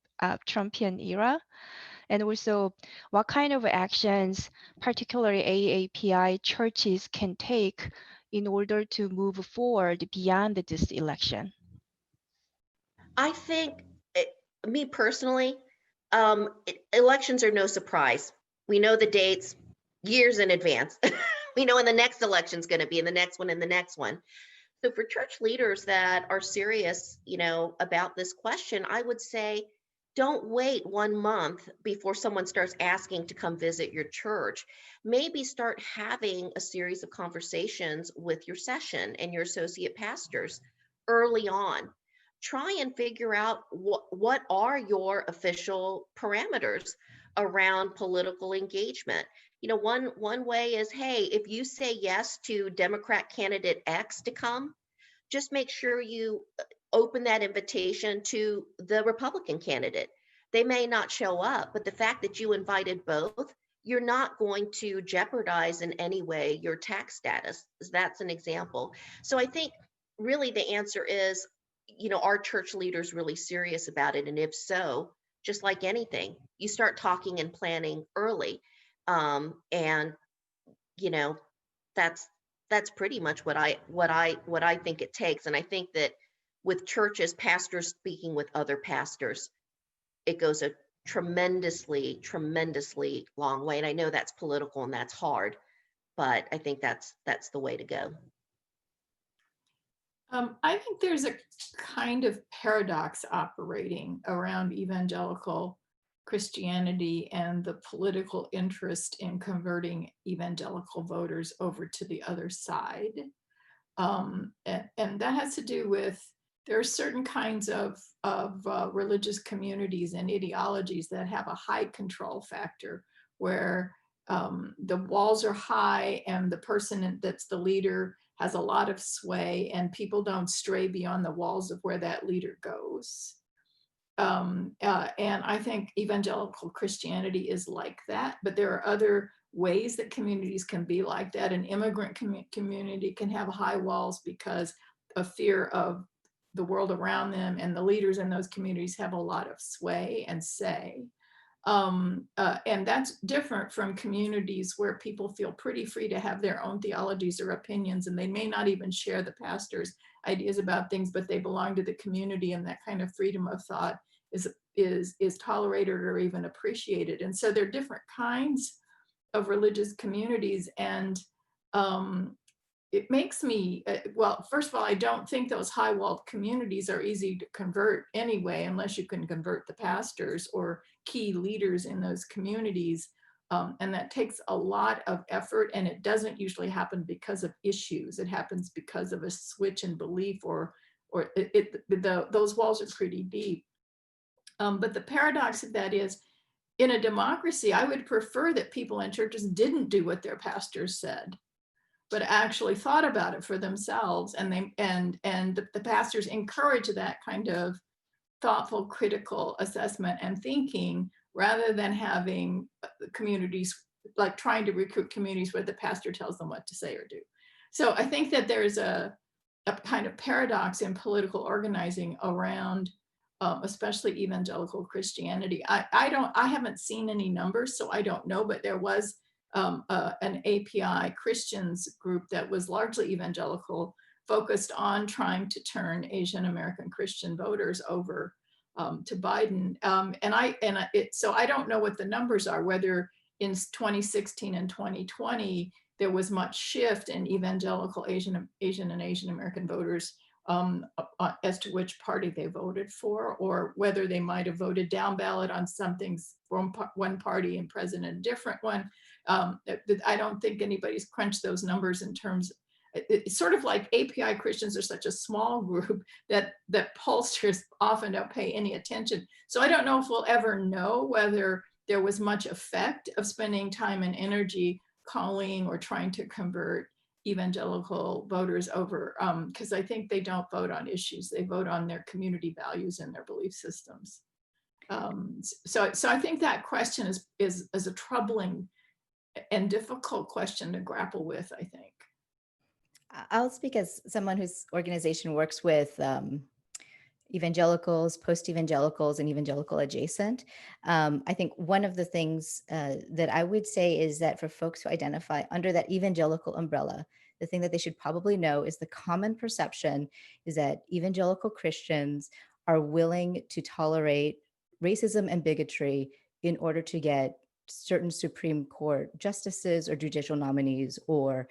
era, and also what kind of actions, particularly AAPI churches, can take in order to move forward beyond this election. I think, me personally, elections are no surprise. We know the dates years in advance. We know when the next election is going to be, and the next one, and the next one. So for church leaders that are serious, about this question, I would say, don't wait 1 month before someone starts asking to come visit your church. Maybe start having a series of conversations with your session and your associate pastors early on. Try and figure out what are your official parameters around political engagement. One way is, hey, if you say yes to Democrat candidate X to come, just make sure you open that invitation to the Republican candidate. They may not show up, but the fact that you invited both, you're not going to jeopardize in any way your tax status. That's an example. So I think really the answer is, are church leaders really serious about it? And if so, just like anything, you start talking and planning early. And that's pretty much what I think it takes. And I think that with churches, pastors speaking with other pastors, it goes a tremendously long way. And I know that's political and that's hard, but I think that's the way to go. I think there's a kind of paradox operating around evangelical Christianity and the political interest in converting evangelical voters over to the other side. And that has to do with there are certain kinds of religious communities and ideologies that have a high control factor, where the walls are high and the person that's the leader has a lot of sway, and people don't stray beyond the walls of where that leader goes. And I think evangelical Christianity is like that, but there are other ways that communities can be like that. An immigrant community can have high walls because of fear of the world around them, and the leaders in those communities have a lot of sway and say. And that's different from communities where people feel pretty free to have their own theologies or opinions, and they may not even share the pastor's ideas about things, but they belong to the community, and that kind of freedom of thought is tolerated or even appreciated. And so there are different kinds of religious communities, and it makes me, well, first of all, I don't think those high-walled communities are easy to convert anyway, unless you can convert the pastors or key leaders in those communities. And that takes a lot of effort, and it doesn't usually happen because of issues. It happens because of a switch in belief, or those walls are pretty deep. But the paradox of that is, in a democracy, I would prefer that people in churches didn't do what their pastors said, but actually thought about it for themselves, and the pastors encourage that kind of thoughtful, critical assessment and thinking, rather than having communities, like trying to recruit communities where the pastor tells them what to say or do. So I think that there's a kind of paradox in political organizing around especially evangelical Christianity. I haven't seen any numbers, so I don't know, but there was an API Christians group that was largely evangelical, focused on trying to turn Asian American Christian voters over to Biden. So I don't know what the numbers are, whether in 2016 and 2020 there was much shift in evangelical Asian and Asian American voters as to which party they voted for, or whether they might have voted down ballot on some things from one party and present a different one. I don't think anybody's crunched those numbers in terms. It's sort of like API Christians are such a small group that pollsters often don't pay any attention. So I don't know if we'll ever know whether there was much effect of spending time and energy calling or trying to convert evangelical voters over, because I think they don't vote on issues. They vote on their community values and their belief systems. So I think that question is a troubling and difficult question to grapple with, I think. I'll speak as someone whose organization works with evangelicals, post-evangelicals, and evangelical adjacent. I think one of the things that I would say is that for folks who identify under that evangelical umbrella, the thing that they should probably know is the common perception is that evangelical Christians are willing to tolerate racism and bigotry in order to get certain Supreme Court justices or judicial nominees or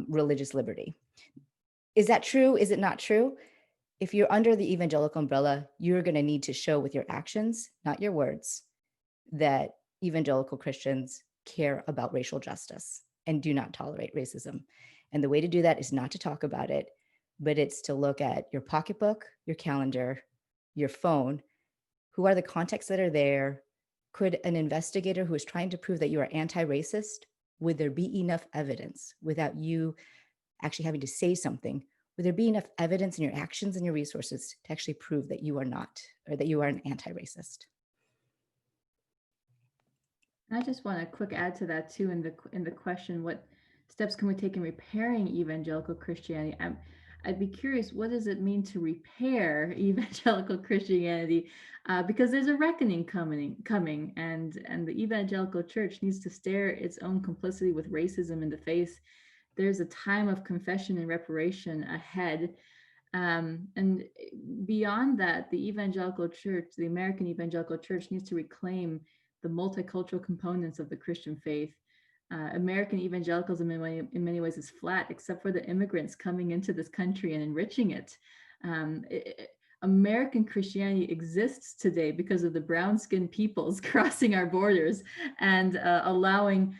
religious liberty. Is that true? Is it not true? If you're under the evangelical umbrella, you're going to need to show with your actions, not your words, that evangelical Christians care about racial justice and do not tolerate racism. And the way to do that is not to talk about it, but it's to look at your pocketbook, your calendar, your phone. Who are the contacts that are there? Could an investigator who is trying to prove that you are anti-racist, would there be enough evidence without you actually having to say something? Would there be enough evidence in your actions and your resources to actually prove that you are not, or that you are an anti-racist? I just want a quick add to that too, in the question, what steps can we take in repairing evangelical Christianity? I'd be curious, what does it mean to repair evangelical Christianity? Because there's a reckoning coming, and the evangelical church needs to stare its own complicity with racism in the face. There's a time of confession and reparation ahead. And beyond that, the evangelical church, the American evangelical church, needs to reclaim the multicultural components of the Christian faith. American evangelicalism in many ways is flat, except for the immigrants coming into this country and enriching it. American Christianity exists today because of the brown-skinned peoples crossing our borders and allowing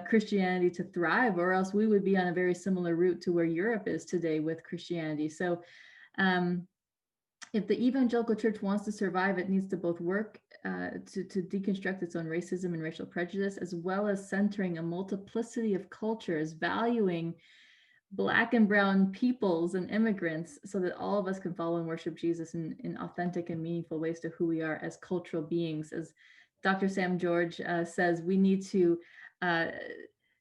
Christianity to thrive, or else we would be on a very similar route to where Europe is today with Christianity. So if the evangelical church wants to survive, it needs to both work to deconstruct its own racism and racial prejudice, as well as centering a multiplicity of cultures, valuing Black and brown peoples and immigrants, so that all of us can follow and worship Jesus in authentic and meaningful ways to who we are as cultural beings. As Dr. Sam George says, we need to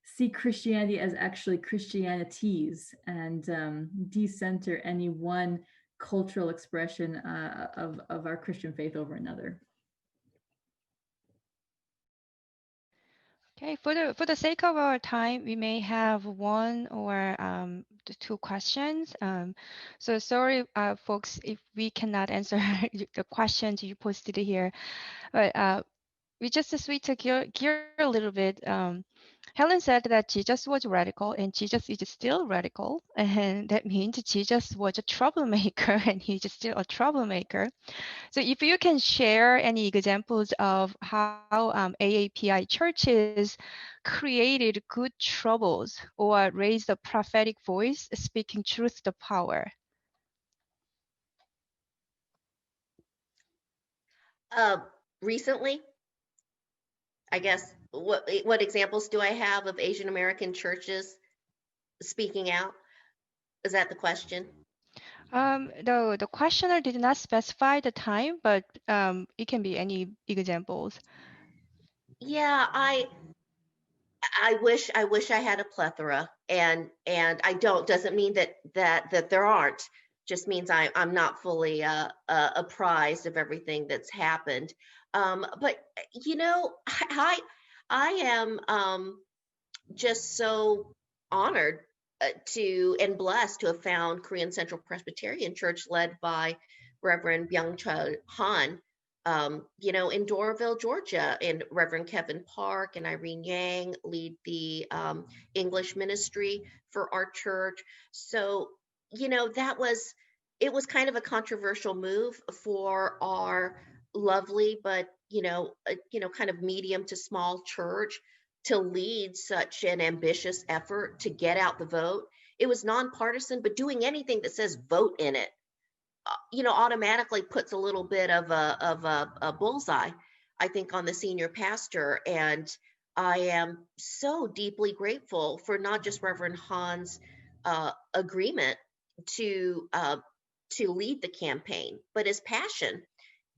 see Christianity as actually Christianities, and decenter any one cultural expression of our Christian faith over another. Okay, for the sake of our time, we may have one or two questions. So sorry, folks, if we cannot answer the questions you posted here, but we just switch to gear a little bit. Helen said that Jesus was radical, and Jesus is still radical, and that means Jesus was a troublemaker, and he's still a troublemaker. So if you can share any examples of how AAPI churches created good troubles or raised a prophetic voice, speaking truth to power. Recently, I guess, what examples do I have of Asian American churches speaking out? Is that the question? The questioner did not specify the time, but it can be any examples. Yeah, I wish I had a plethora, and I don't. Doesn't mean that there aren't. Just means I'm not fully apprised of everything that's happened. But you know, I am just so honored and blessed to have found Korean Central Presbyterian Church, led by Reverend Byung-Chul Han, in Doraville, Georgia, and Reverend Kevin Park and Irene Yang lead the English ministry for our church. So, it was kind of a controversial move for our lovely, but, kind of medium to small church to lead such an ambitious effort to get out the vote. It was nonpartisan, but doing anything that says vote in it, automatically puts a little bit of a bullseye, I think, on the senior pastor. And I am so deeply grateful for not just Reverend Han's agreement to lead the campaign, but his passion.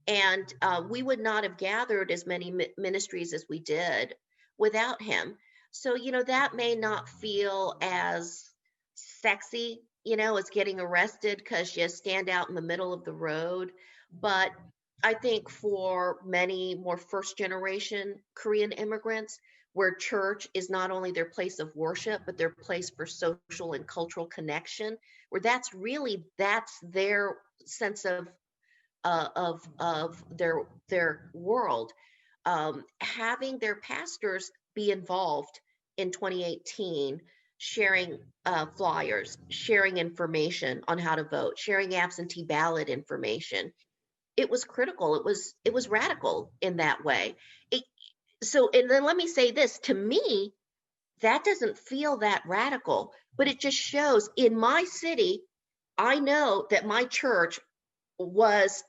And we would not have gathered as many ministries as we did without him. So, that may not feel as sexy, as getting arrested because you stand out in the middle of the road. But I think for many more first generation Korean immigrants, where church is not only their place of worship, but their place for social and cultural connection, where that's their sense of their world. Having their pastors be involved in 2018, sharing flyers, sharing information on how to vote, sharing absentee ballot information, it was critical. It was radical in that way. And then let me say this, to me, that doesn't feel that radical, but it just shows in my city, I know that my church was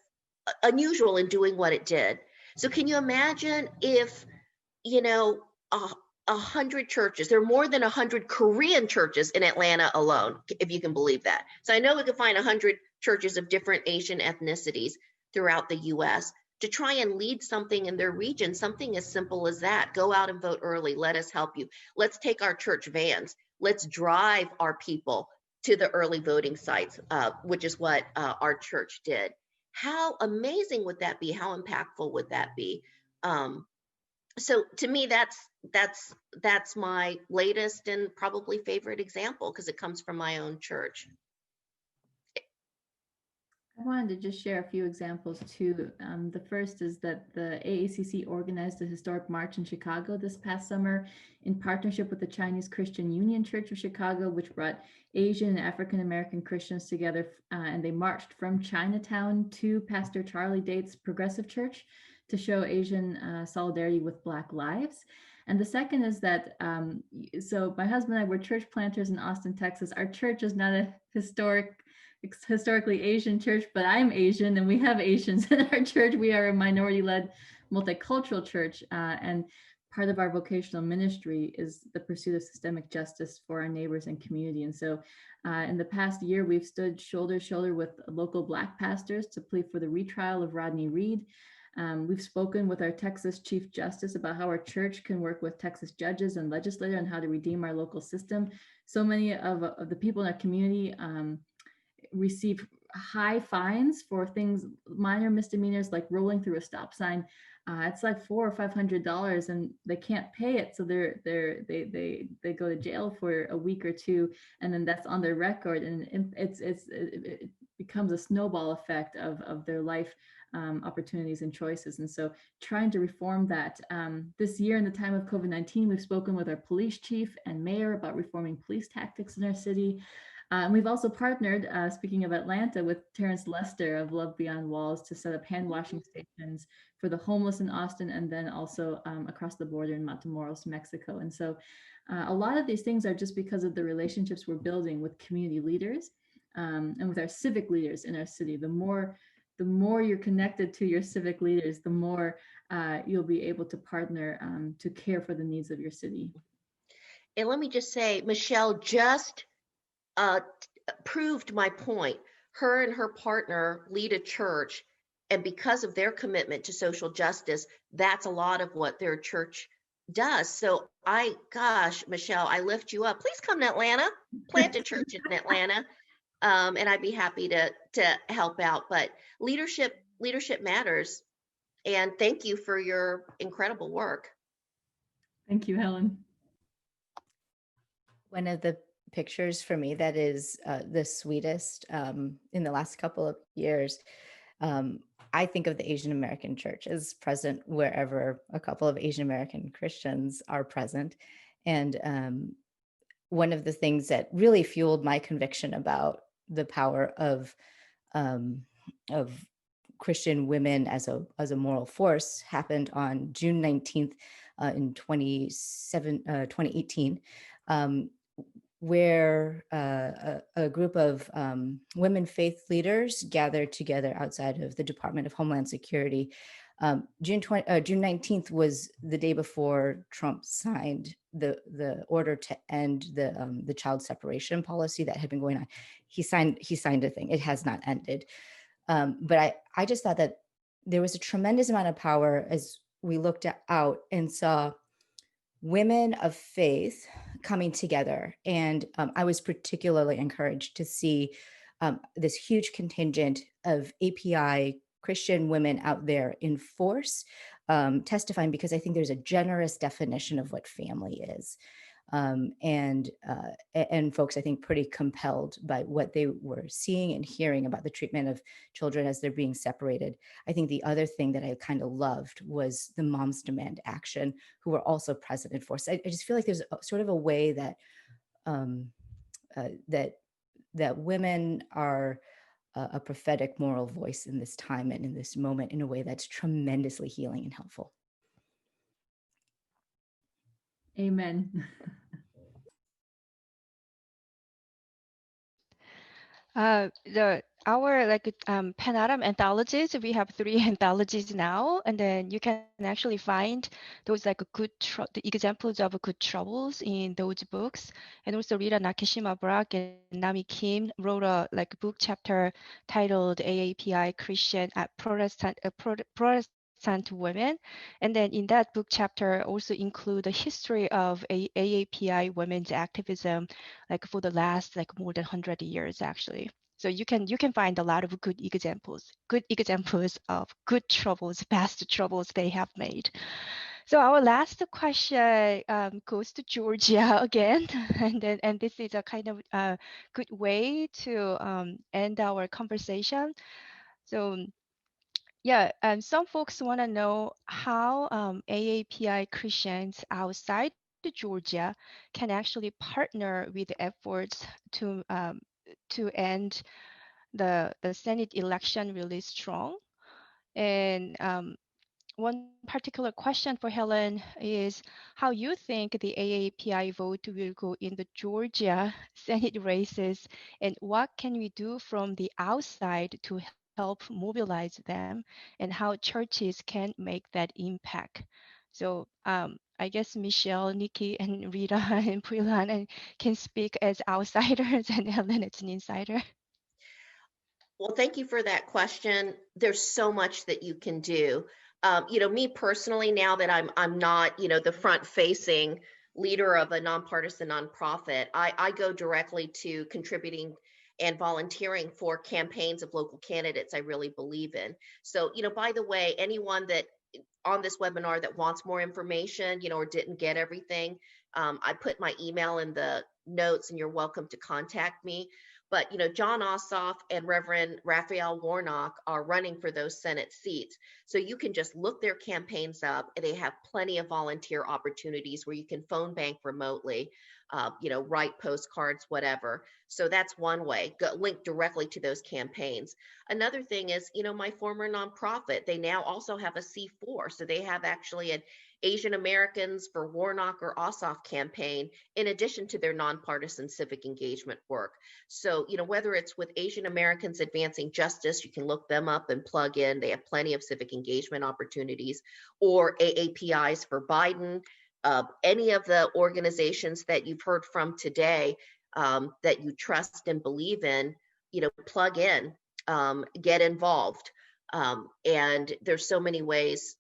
unusual in doing what it did. So can you imagine if, 100 churches, there are more than 100 Korean churches in Atlanta alone, if you can believe that. So I know we could find 100 churches of different Asian ethnicities throughout the US to try and lead something in their region, something as simple as that. Go out and vote early. Let us help you. Let's take our church vans. Let's drive our people to the early voting sites, which is what our church did. How amazing would that be? How impactful would that be? So to me, that's my latest and probably favorite example, because it comes from my own church. I wanted to just share a few examples too. The first is that the AACC organized a historic march in Chicago this past summer in partnership with the Chinese Christian Union Church of Chicago, which brought Asian and African American Christians together, and they marched from Chinatown to Pastor Charlie Date's Progressive Church to show Asian solidarity with Black lives. And the second is that, so my husband and I were church planters in Austin, Texas. Our church is not a historic historically Asian church, but I'm Asian and we have Asians in our church. We are a minority-led multicultural church, and part of our vocational ministry is the pursuit of systemic justice for our neighbors and community. And so in the past year, we've stood shoulder to shoulder with local Black pastors to plead for the retrial of Rodney Reed. We've spoken with our Texas Chief Justice about how our church can work with Texas judges and legislators on how to redeem our local system. So many of the people in our community receive high fines for things, minor misdemeanors like rolling through a stop sign. It's like $400 or $500, and they can't pay it, so they go to jail for a week or two, and then that's on their record, and it becomes a snowball effect of their life opportunities and choices. And so trying to reform that. This year in the time of COVID-19, we've spoken with our police chief and mayor about reforming police tactics in our city. We've also partnered, speaking of Atlanta, with Terrence Lester of Love Beyond Walls to set up hand washing stations for the homeless in Austin, and then also across the border in Matamoros, Mexico. And so a lot of these things are just because of the relationships we're building with community leaders and with our civic leaders in our city. The more you're connected to your civic leaders, the more you'll be able to partner to care for the needs of your city. And let me just say, Michelle just proved my point. Her and her partner lead a church, and because of their commitment to social justice, that's a lot of what their church does. So gosh, Michelle, I lift you up. Please come to Atlanta, plant a church in Atlanta, and I'd be happy to help out. But leadership matters, and thank you for your incredible work. Thank you, Helen. One of the pictures for me that is the sweetest in the last couple of years, I think of the Asian American church as present wherever a couple of Asian American Christians are present. And one of the things that really fueled my conviction about the power of Christian women as a moral force happened on June 19th in 2018. Where a group of women faith leaders gathered together outside of the Department of Homeland Security. June 19th was the day before Trump signed the order to end the child separation policy that had been going on. He signed a thing. It has not ended. But I just thought that there was a tremendous amount of power as we looked out and saw women of faith coming together. And I was particularly encouraged to see this huge contingent of API Christian women out there in force testifying, because I think there's a generous definition of what family is. And folks, I think, pretty compelled by what they were seeing and hearing about the treatment of children as they're being separated. I think the other thing that I kind of loved was the Moms Demand Action, who were also present in force. I just feel like there's sort of a way that that women are a prophetic moral voice in this time and in this moment in a way that's tremendously healing and helpful. Amen. Our Pan-Adam anthologies, we have 3 anthologies now, and then you can actually find those the examples of good troubles in those books. And also Rita Nakashima Brock and Nami Kim wrote a book chapter titled AAPI Christian at Protestant women, and then in that book chapter also include the history of AAPI women's activism for the last more than 100 years actually. So you can find a lot of good examples of good troubles, past troubles they have made. So our last question goes to Georgia again, and this is a kind of good way to end our conversation. So yeah, some folks want to know how AAPI Christians outside Georgia can actually partner with the efforts to end the Senate election really strong. And one particular question for Helen is how you think the AAPI vote will go in the Georgia Senate races, and what can we do from the outside to help mobilize them, and how churches can make that impact. So I guess Michelle, Nikki, and Rita and Puilan can speak as outsiders, and Helen as an insider. Well, thank you for that question. There's so much that you can do. Me personally, now that I'm not, the front-facing leader of a nonpartisan nonprofit, I go directly to contributing and volunteering for campaigns of local candidates I really believe in. So, by the way, anyone that on this webinar that wants more information, or didn't get everything, I put my email in the notes and you're welcome to contact me. But, John Ossoff and Reverend Raphael Warnock are running for those Senate seats. So you can just look their campaigns up. They have plenty of volunteer opportunities where you can phone bank remotely, write postcards, whatever. So that's one way, link directly to those campaigns. Another thing is, my former nonprofit, they now also have a C4. So they have actually an Asian Americans for Warnock or Ossoff campaign, in addition to their nonpartisan civic engagement work. So, whether it's with Asian Americans Advancing Justice, you can look them up and plug in. They have plenty of civic engagement opportunities, or AAPIs for Biden. Any of the organizations that you've heard from today that you trust and believe in, plug in, get involved. And there's so many ways,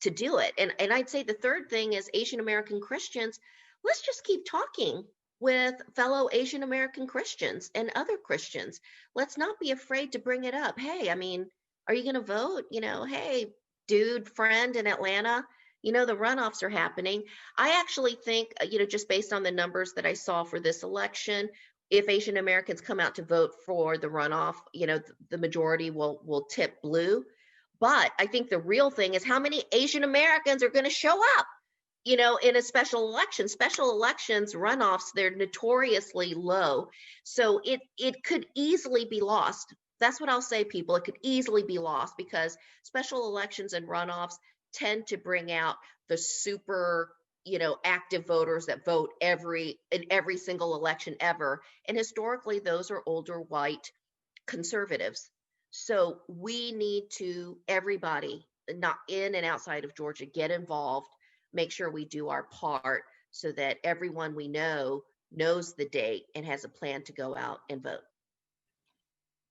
to do it. And I'd say the third thing is Asian American Christians. Let's just keep talking with fellow Asian American Christians and other Christians. Let's not be afraid to bring it up. Hey, are you going to vote? Hey, dude, friend in Atlanta, the runoffs are happening. I actually think, just based on the numbers that I saw for this election, if Asian Americans come out to vote for the runoff, the majority will tip blue. But I think the real thing is how many Asian Americans are going to show up, in a special election. Special elections runoffs, they're notoriously low. So it could easily be lost. That's what I'll say, people. It could easily be lost because special elections and runoffs tend to bring out the super, active voters that vote in every single election ever. And historically, those are older white conservatives. So we need to, everybody, not in and outside of Georgia, get involved, make sure we do our part so that everyone we know knows the date and has a plan to go out and vote.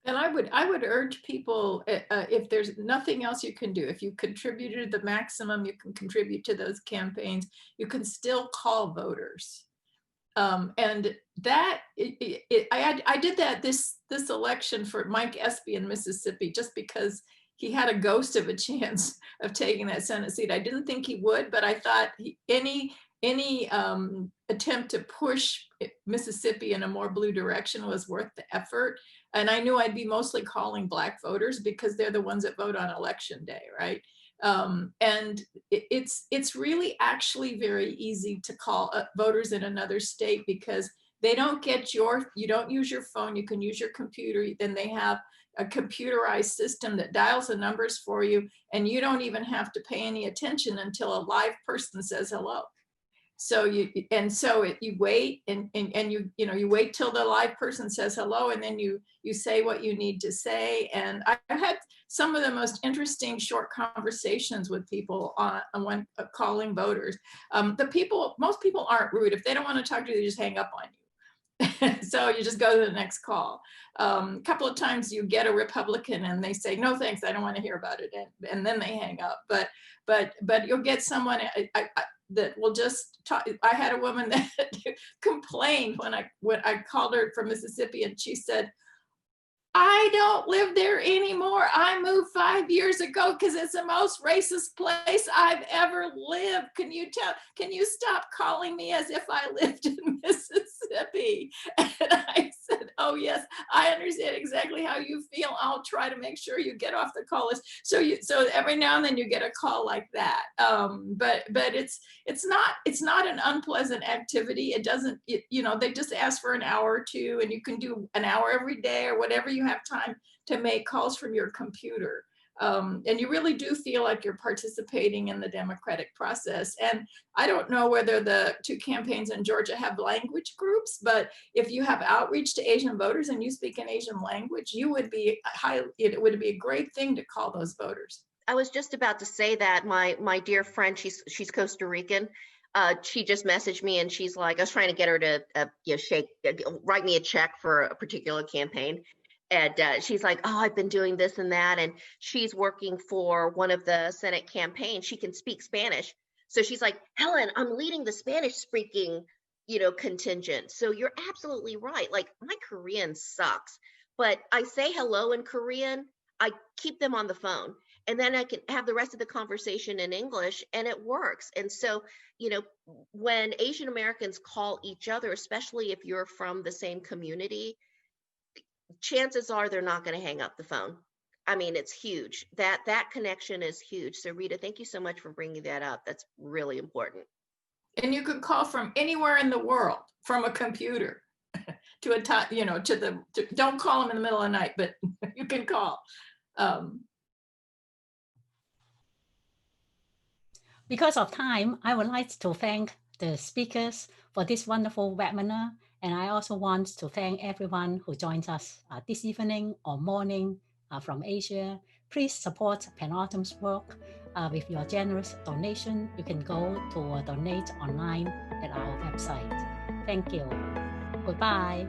And I would urge people, if there's nothing else you can do, if you contributed the maximum you can contribute to those campaigns, you can still call voters. And that I did that this election for Mike Espy in Mississippi, just because he had a ghost of a chance of taking that Senate seat. I didn't think he would, but I thought any attempt to push Mississippi in a more blue direction was worth the effort. And I knew I'd be mostly calling Black voters because they're the ones that vote on election day, right? And it's really actually very easy to call voters in another state because they don't get you don't use your phone, you can use your computer, then they have a computerized system that dials the numbers for you, and you don't even have to pay any attention until a live person says hello. So you wait and you wait till the live person says hello, and then you say what you need to say. And I've had some of the most interesting short conversations with people when calling voters. Most people aren't rude. If they don't want to talk to you, they just hang up on you. So you just go to the next call. A couple of times you get a Republican and they say, no, thanks, I don't want to hear about it. And then they hang up. But you'll get someone that will just talk. I had a woman that complained when I called her from Mississippi, and she said, I don't live there anymore. I moved 5 years ago because it's the most racist place I've ever lived. Can you stop calling me as if I lived in Mississippi? And I said, oh yes, I understand exactly how you feel. I'll try to make sure you get off the call list. So every now and then you get a call like that. But it's not an unpleasant activity. It doesn't, they just ask for an hour or two, and you can do an hour every day or whatever you have time to make calls from your computer. And you really do feel like you're participating in the democratic process. And I don't know whether the two campaigns in Georgia have language groups, but if you have outreach to Asian voters and you speak an Asian language, it would be a great thing to call those voters. I was just about to say that my dear friend, she's Costa Rican. She just messaged me and she's like, I was trying to get her to write me a check for a particular campaign. And she's like, oh, I've been doing this and that. And she's working for one of the Senate campaigns. She can speak Spanish. So she's like, Helen, I'm leading the Spanish speaking, contingent. So you're absolutely right. Like, my Korean sucks, but I say hello in Korean. I keep them on the phone. And then I can have the rest of the conversation in English, and it works. And so, when Asian Americans call each other, especially if you're from the same community, chances are they're not going to hang up the phone. I mean, it's huge. That connection is huge. So Rita, thank you so much for bringing that up. That's really important. And you could call from anywhere in the world, from a computer to a time, don't call them in the middle of the night, but you can call. Because of time, I would like to thank the speakers for this wonderful webinar. And I also want to thank everyone who joins us this evening or morning from Asia. Please support PanAutumn's work with your generous donation. You can go to donate online at our website. Thank you. Goodbye.